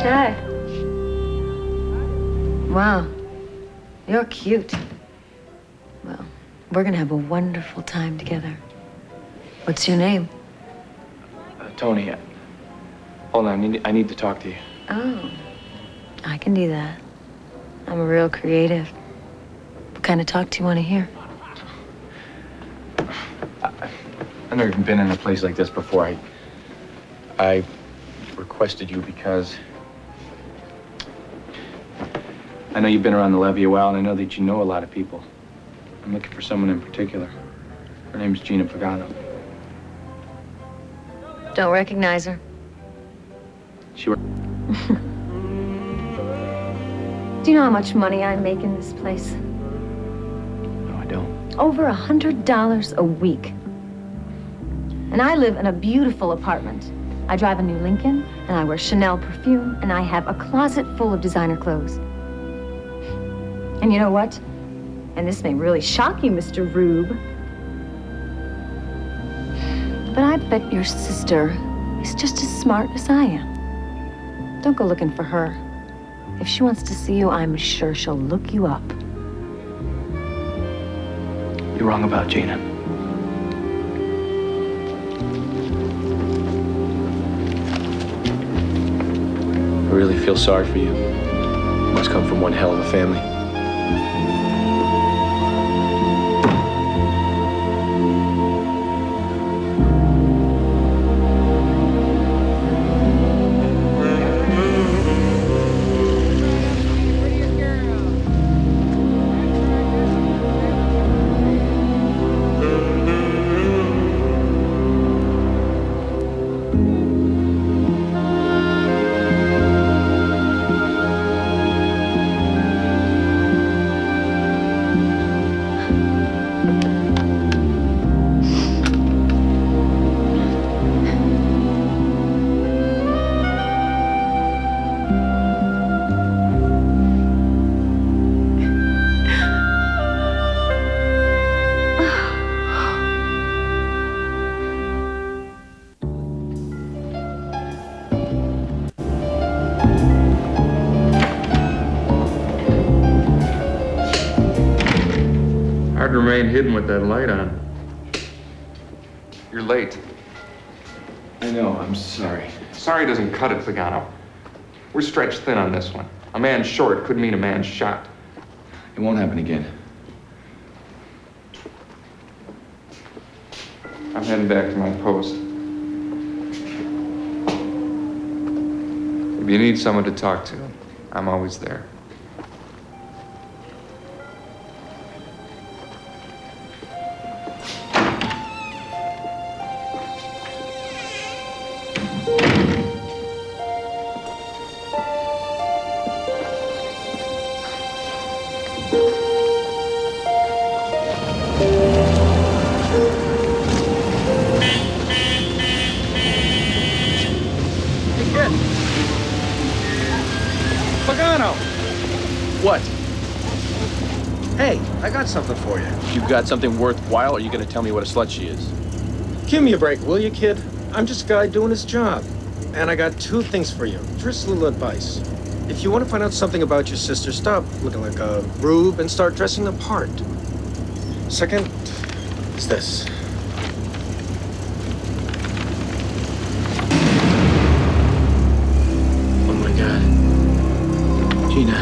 S14: Hi. Wow. You're cute. Well, we're gonna have a wonderful time together. What's your name?
S10: Tony, hold on. I need to talk to you.
S14: Oh, I can do that. I'm a real creative. What kind of talk do you want to hear?
S10: I've never even been in a place like this before. I requested you because I know you've been around the levee a while, and I know that you know a lot of people. I'm looking for someone in particular. Her name's Gina Pagano.
S14: Don't recognize her.
S10: She worked.
S14: Do you know how much money I make in this place?
S10: No, I don't.
S14: Over $100 a week. And I live in a beautiful apartment. I drive a new Lincoln, and I wear Chanel perfume, and I have a closet full of designer clothes.
S12: And you know what? And this may really shock you, Mr. Rube. But I bet your sister is just as smart as I am. Don't go looking for her. If she wants to see you, I'm sure she'll look you up.
S10: You're wrong about Gina. I really feel sorry for you. Must come from one hell of a family.
S4: Hard to remain hidden with that light on. You're late.
S10: I know, I'm sorry.
S4: Sorry doesn't cut it, Pagano. We're stretched thin on this one. A man short could mean a man shot.
S10: It won't happen again.
S4: I'm heading back to my post. If you need someone to talk to, I'm always there.
S11: Pagano!
S10: What?
S11: Hey, I got something for you.
S10: You've got something worthwhile, or are you gonna tell me what a slut she is?
S11: Give me a break, will you, kid? I'm just a guy doing his job. And I got two things for you. First, a little advice. If you want to find out something about your sister, stop looking like a rube and start dressing the part. Second, is this.
S10: Oh my God. Gina.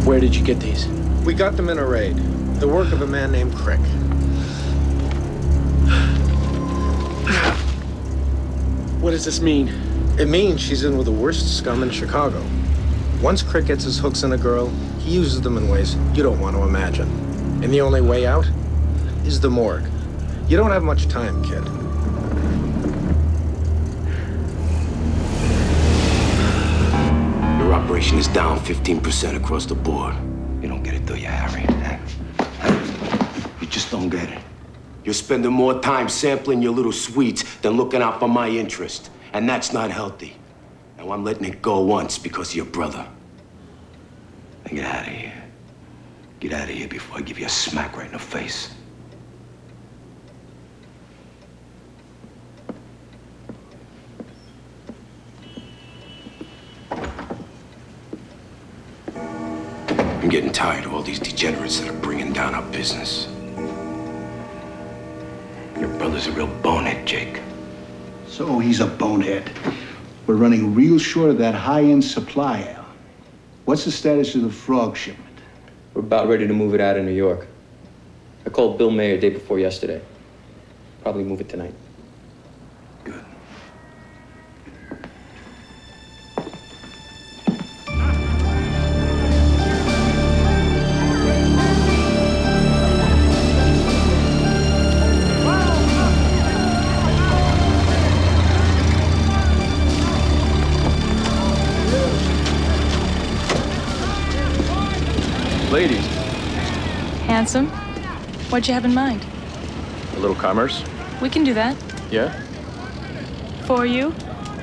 S10: Where did you get these?
S11: We got them in a raid. The work of a man named Crick.
S10: What does this mean?
S11: It means she's in with the worst scum in Chicago. Once Crick gets his hooks in a girl, he uses them in ways you don't want to imagine. And the only way out is the morgue. You don't have much time, kid.
S7: Your operation is down 15% across the board. You don't get it, do you, Harry? You just don't get it. You're spending more time sampling your little sweets than looking out for my interest. And that's not healthy. Now I'm letting it go once because of your brother. Now get out of here. Get out of here before I give you a smack right in the face. I'm getting tired of all these degenerates that are bringing down our business. Your brother's a real bonehead, Jake.
S15: So he's a bonehead. We're running real short of that high-end supply, Al. What's the status of the frog shipment?
S6: We're about ready to move it out of New York. I called Bill Mayer day before yesterday. Probably move it tonight.
S10: Ladies,
S12: Handsome? What'd you have in mind?
S10: a little commerce?
S12: We can do that.
S10: Yeah?
S12: For you,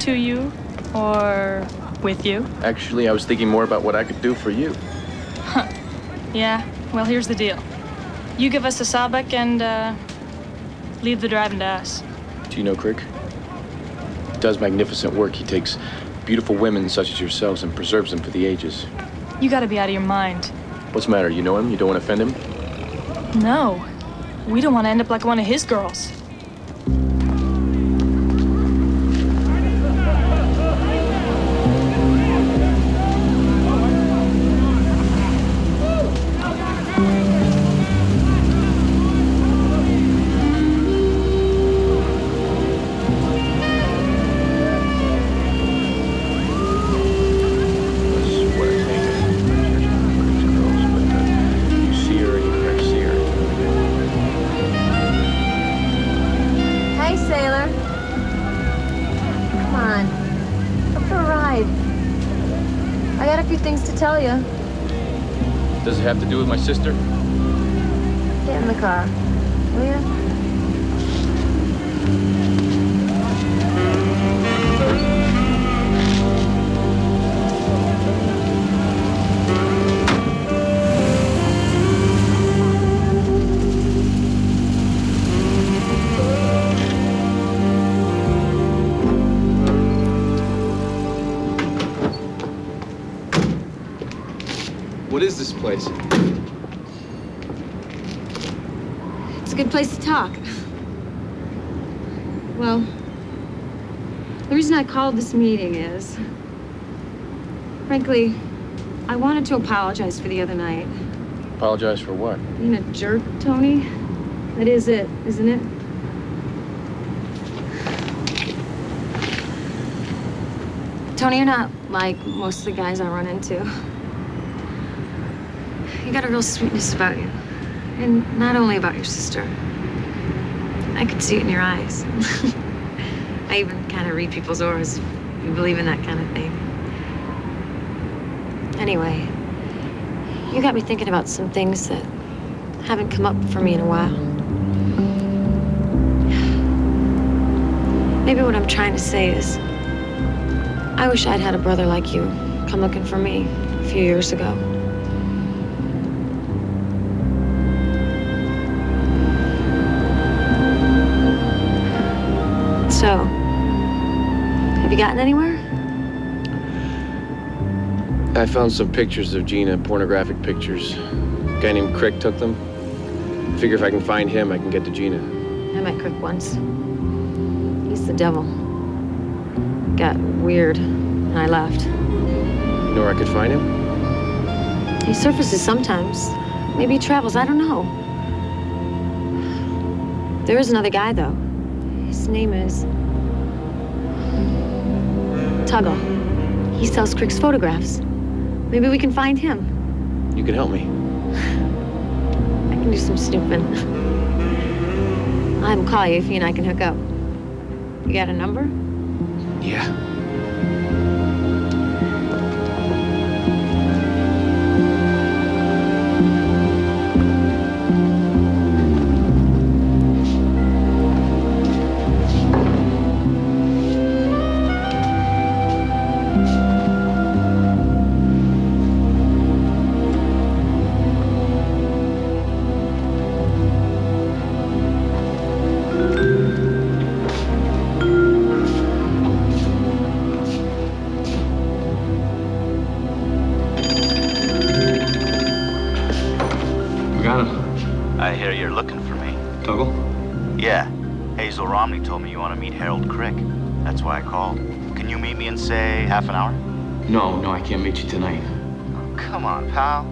S12: to you, or with you?
S10: Actually, I was thinking more about what I could do for you.
S16: Yeah, well, here's the deal. You give us a sawbuck and, leave the driving to us.
S10: Do you know Crick? He does magnificent work. He takes beautiful women such as yourselves and preserves them for the ages.
S16: You gotta be out of your mind.
S10: What's the matter? You know him? You don't want to offend him?
S16: No. We don't want to end up like one of his girls.
S12: Hey, sailor. Come on. Come for a ride. I got a few things to tell you.
S10: Does it have to do with my sister?
S12: Get in the car, will you?
S10: What is this place?
S12: It's a good place to talk. Well, the reason I called this meeting is, frankly, I wanted to apologize for the other night.
S10: Apologize for what?
S12: Being a jerk, Tony? That is it, isn't it? Tony, you're not like most of the guys I run into. You got a real sweetness about you. And not only about your sister. I could see it in your eyes. I even kind of read people's auras. You believe in that kind of thing. Anyway, you got me thinking about some things that haven't come up for me in a while. Maybe what I'm trying to say is, I wish I'd had a brother like you come looking for me a few years ago. So, have you gotten anywhere?
S10: I found some pictures of Gina, pornographic pictures. A guy named Crick took them. Figure if I can find him, I can get to Gina.
S12: I met Crick once. He's the devil. Got weird, and I left.
S10: You know where I could find him?
S12: He surfaces sometimes. Maybe he travels, I don't know. There is another guy, though. His name is Tuggle. He sells Crick's photographs. Maybe we can find him.
S10: You can help me.
S12: I can do some snooping. I'll have him call you if he and I can hook up. You got a number?
S10: Yeah.
S17: I hear you're looking for me.
S10: Tuggle?
S17: Yeah. Hazel Romney told me you want to meet Harold Crick. That's why I called. Can you meet me in, say, half an hour?
S10: No, I can't meet you tonight.
S17: Oh, come on, pal.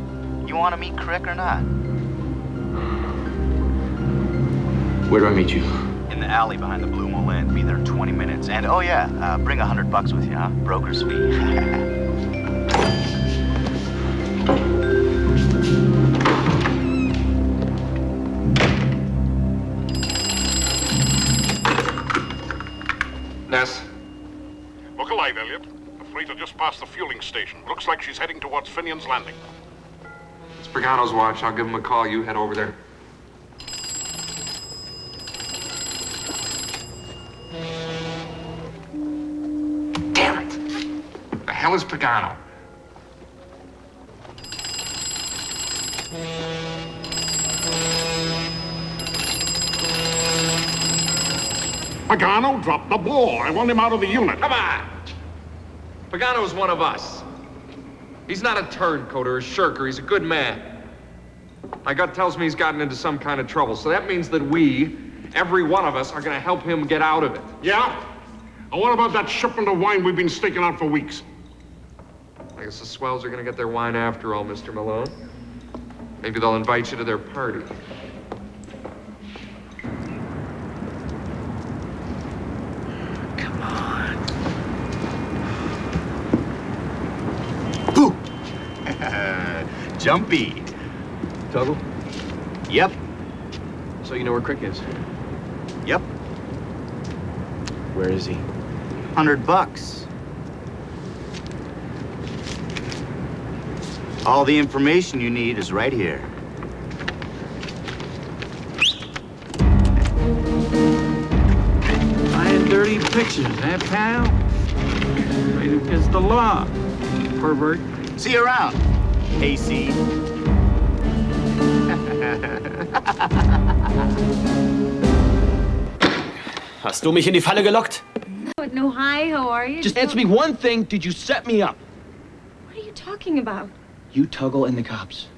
S17: You want to meet Crick or not?
S10: Where do I meet you?
S17: In the alley behind the Blue Mole Inn. Be there in 20 minutes. And, oh yeah, bring $100 with you, huh? Broker's fee.
S4: Ness?
S5: Look alive, Elliot. The freighter just passed the fueling station. Looks like she's heading towards Finian's Landing.
S4: It's Pagano's watch. I'll give him a call. You head over there. Damn it! The hell is Pagano?
S5: Pagano dropped the ball. I want him out of the unit.
S4: Come on! Pagano's one of us. He's not a turncoat or a shirker. He's a good man. My gut tells me he's gotten into some kind of trouble, so that means that we, every one of us, are gonna help him get out of it.
S5: Yeah? And what about that shipment of wine we've been staking out for weeks?
S4: I guess the swells are gonna get their wine after all, Mr. Malone. Maybe they'll invite you to their party.
S21: Come on.
S17: Boo! Jumpy.
S21: Tuggle?
S17: Yep.
S21: So you know where Crick is?
S17: Yep.
S21: Where is he?
S17: $100. All the information you need is right here.
S2: Buying dirty pictures, eh, pal? Right against the law, pervert.
S17: See you around, AC.
S21: Hast du mich in die Falle gelockt?
S14: No, hi, how are you?
S21: Just answer me one thing. Did you set me up?
S14: What are you talking about?
S21: You, Tuggle, and the cops.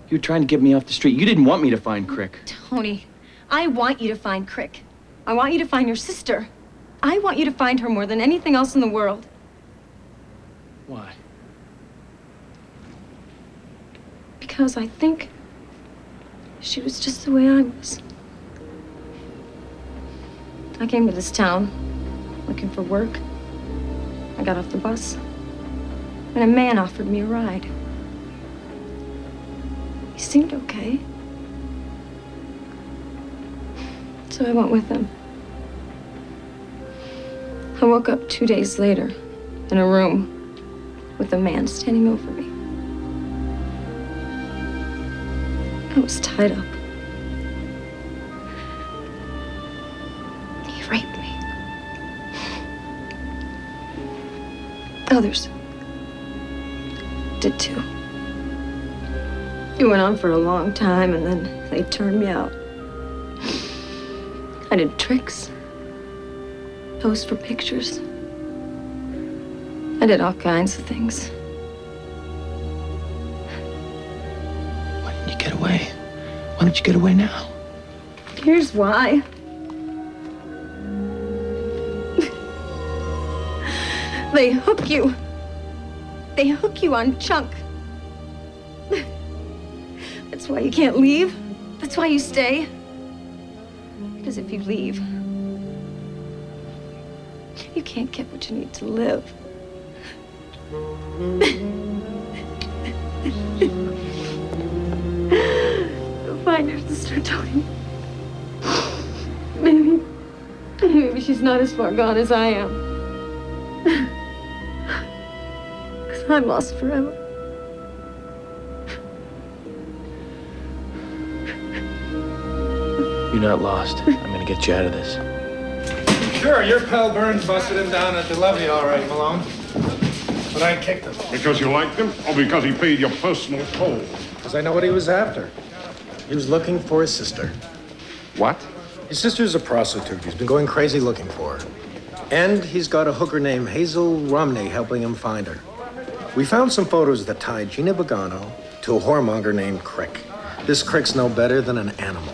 S21: You were trying to get me off the street. You didn't want me to find Crick.
S14: Tony, I want you to find Crick. I want you to find your sister. I want you to find her more than anything else in the world.
S21: Why?
S14: Because I think she was just the way I was. I came to this town looking for work. I got off the bus, and a man offered me a ride. He seemed okay. So I went with him. I woke up 2 days later in a room with a man standing over me. I was tied up. He raped me. Others did too. It went on for a long time, and then they turned me out. I did tricks, posed for pictures. I did all kinds of things.
S21: Why didn't you get away? Why don't you get away now?
S14: Here's why. They hook you. They hook you on chunk. That's why you can't leave. That's why you stay. Because if you leave, you can't get what you need to live. Find your sister, Tony. Maybe she's not as far gone as I am. Because I'm lost forever.
S21: You're not lost. I'm gonna get you out of this.
S11: Sure, your pal Burns busted him down at the levee, all right, Malone. But I kicked him.
S5: Because you liked him, or because he paid your personal toll?
S11: Because I know what he was after. He was looking for his sister.
S4: What?
S11: His sister's a prostitute. He's been going crazy looking for her. And he's got a hooker named Hazel Romney helping him find her. We found some photos that tied Gina Pagano to a whoremonger named Crick. This Crick's no better than an animal.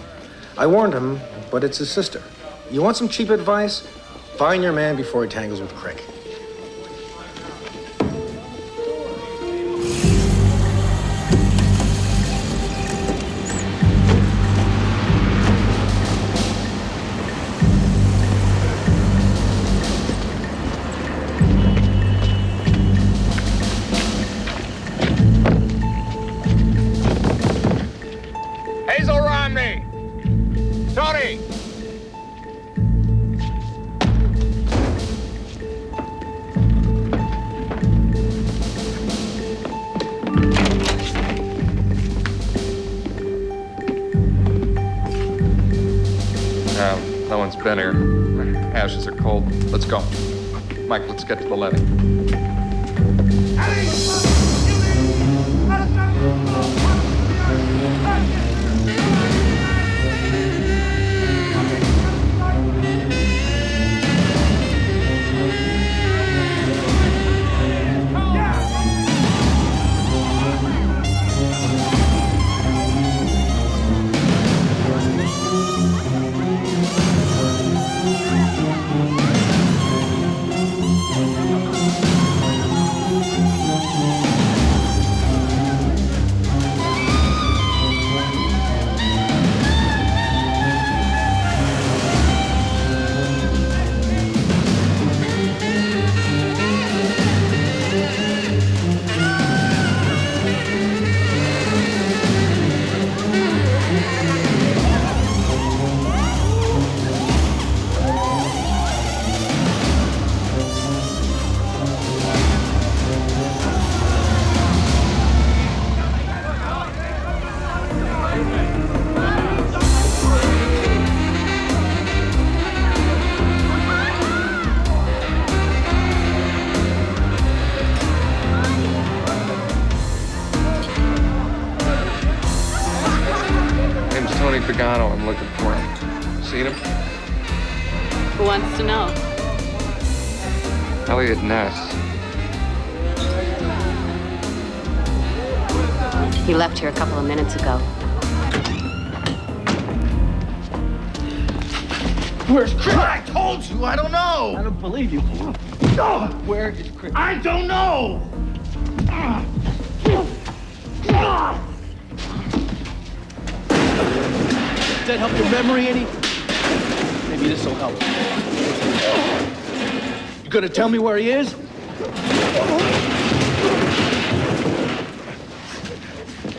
S11: I warned him, but it's his sister. You want some cheap advice? Find your man before he tangles with Crick.
S4: Hazel Romney! Tony! No one's been here. My ashes are cold. Let's go. Mike, let's get to the levee. Tony Pagano, I'm looking for him. Seen him?
S16: Who wants to know?
S4: Elliot Ness.
S19: He left here a couple of minutes ago.
S21: Where's Chris?
S9: I told you, I don't know.
S21: I don't believe you. Where is Chris?
S9: I don't know.
S21: Does that help your memory any? Maybe this will help. You gonna tell me where he is?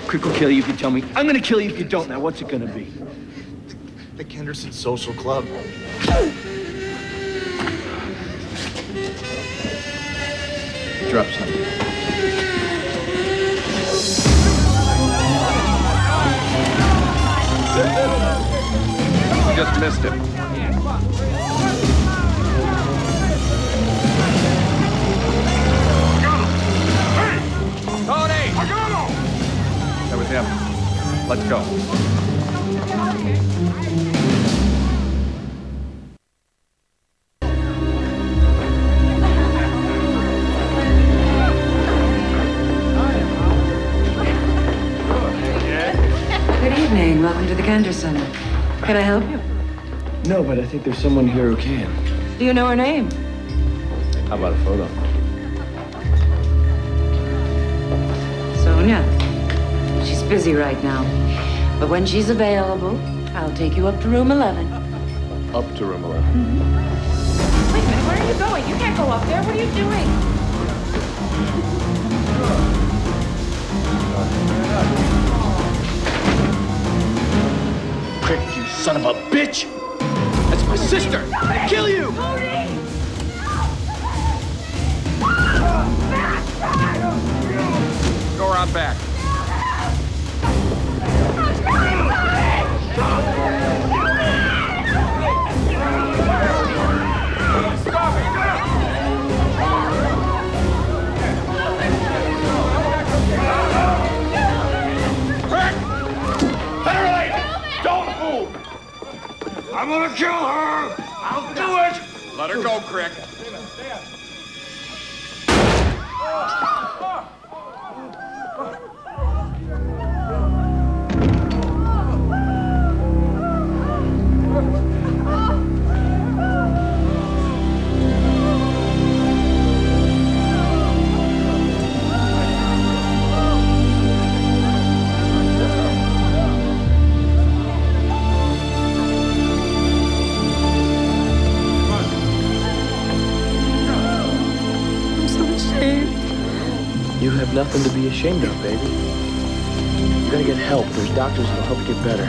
S21: Crick will kill you if you tell me. I'm gonna kill you if you don't. Now, what's it gonna be?
S9: The Henderson Social Club.
S21: Drop something.
S4: Just missed him. Tony! Pagano! That was him. Let's go.
S20: Good evening. Welcome to the Henderson. Can I help you?
S21: No, but I think there's someone here who can.
S20: Do you know her name?
S21: How about a photo?
S20: Sonia. She's busy right now. But when she's available, I'll take you up to room 11.
S21: Up to room 11.
S20: Wait a minute, where are you going? You can't go up there. What are you doing?
S21: Crick, you son of a bitch! That's my sister! I'll kill you!
S4: Go around back.
S9: I'm gonna kill her! I'll do it!
S4: Let her go, Crick.
S21: You have nothing to be ashamed of, baby. You gotta get help. There's doctors that'll help you get better.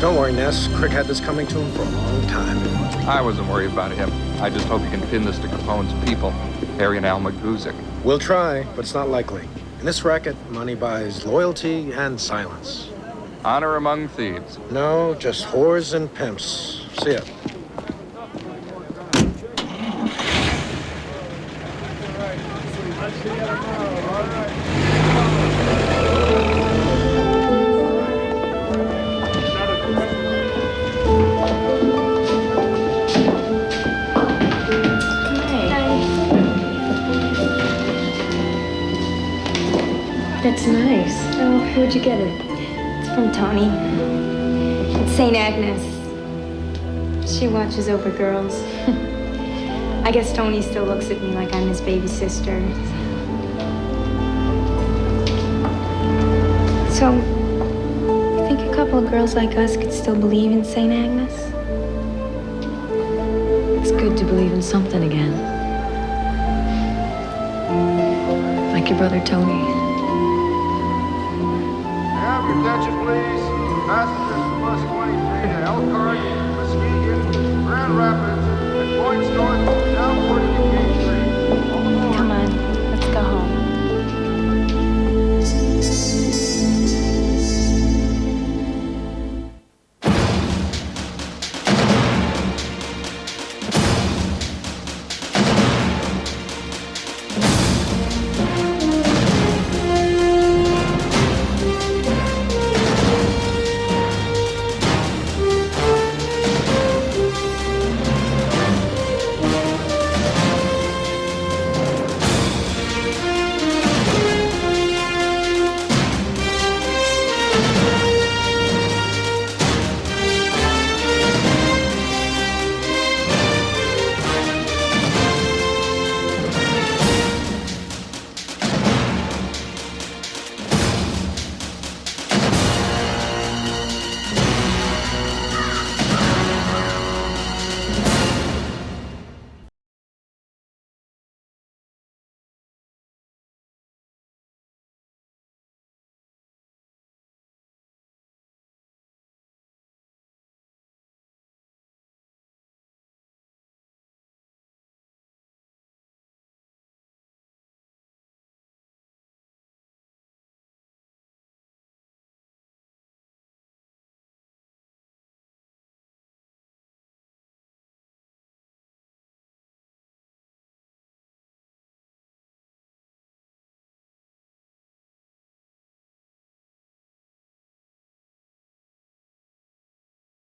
S11: Don't worry, Ness. Crick had this coming to him for a long time.
S4: I wasn't worried about him. I just hope you can pin this to Capone's people, Harry and Alma Guzik.
S11: We'll try, but it's not likely. In this racket, money buys loyalty and silence.
S4: Honor among thieves.
S11: No, just whores and pimps. See ya.
S14: That's nice. Oh, where'd you get it? It's from Tony. It's St. Agnes. She watches over girls. I guess Tony still looks at me like I'm his baby sister. So, you think a couple of girls like us could still believe in St. Agnes?
S20: It's good to believe in something again. Like your brother Tony.
S22: Have your attention, please. Passengers from bus 23 to Elkhart, Muskegon, Grand Rapids, and points north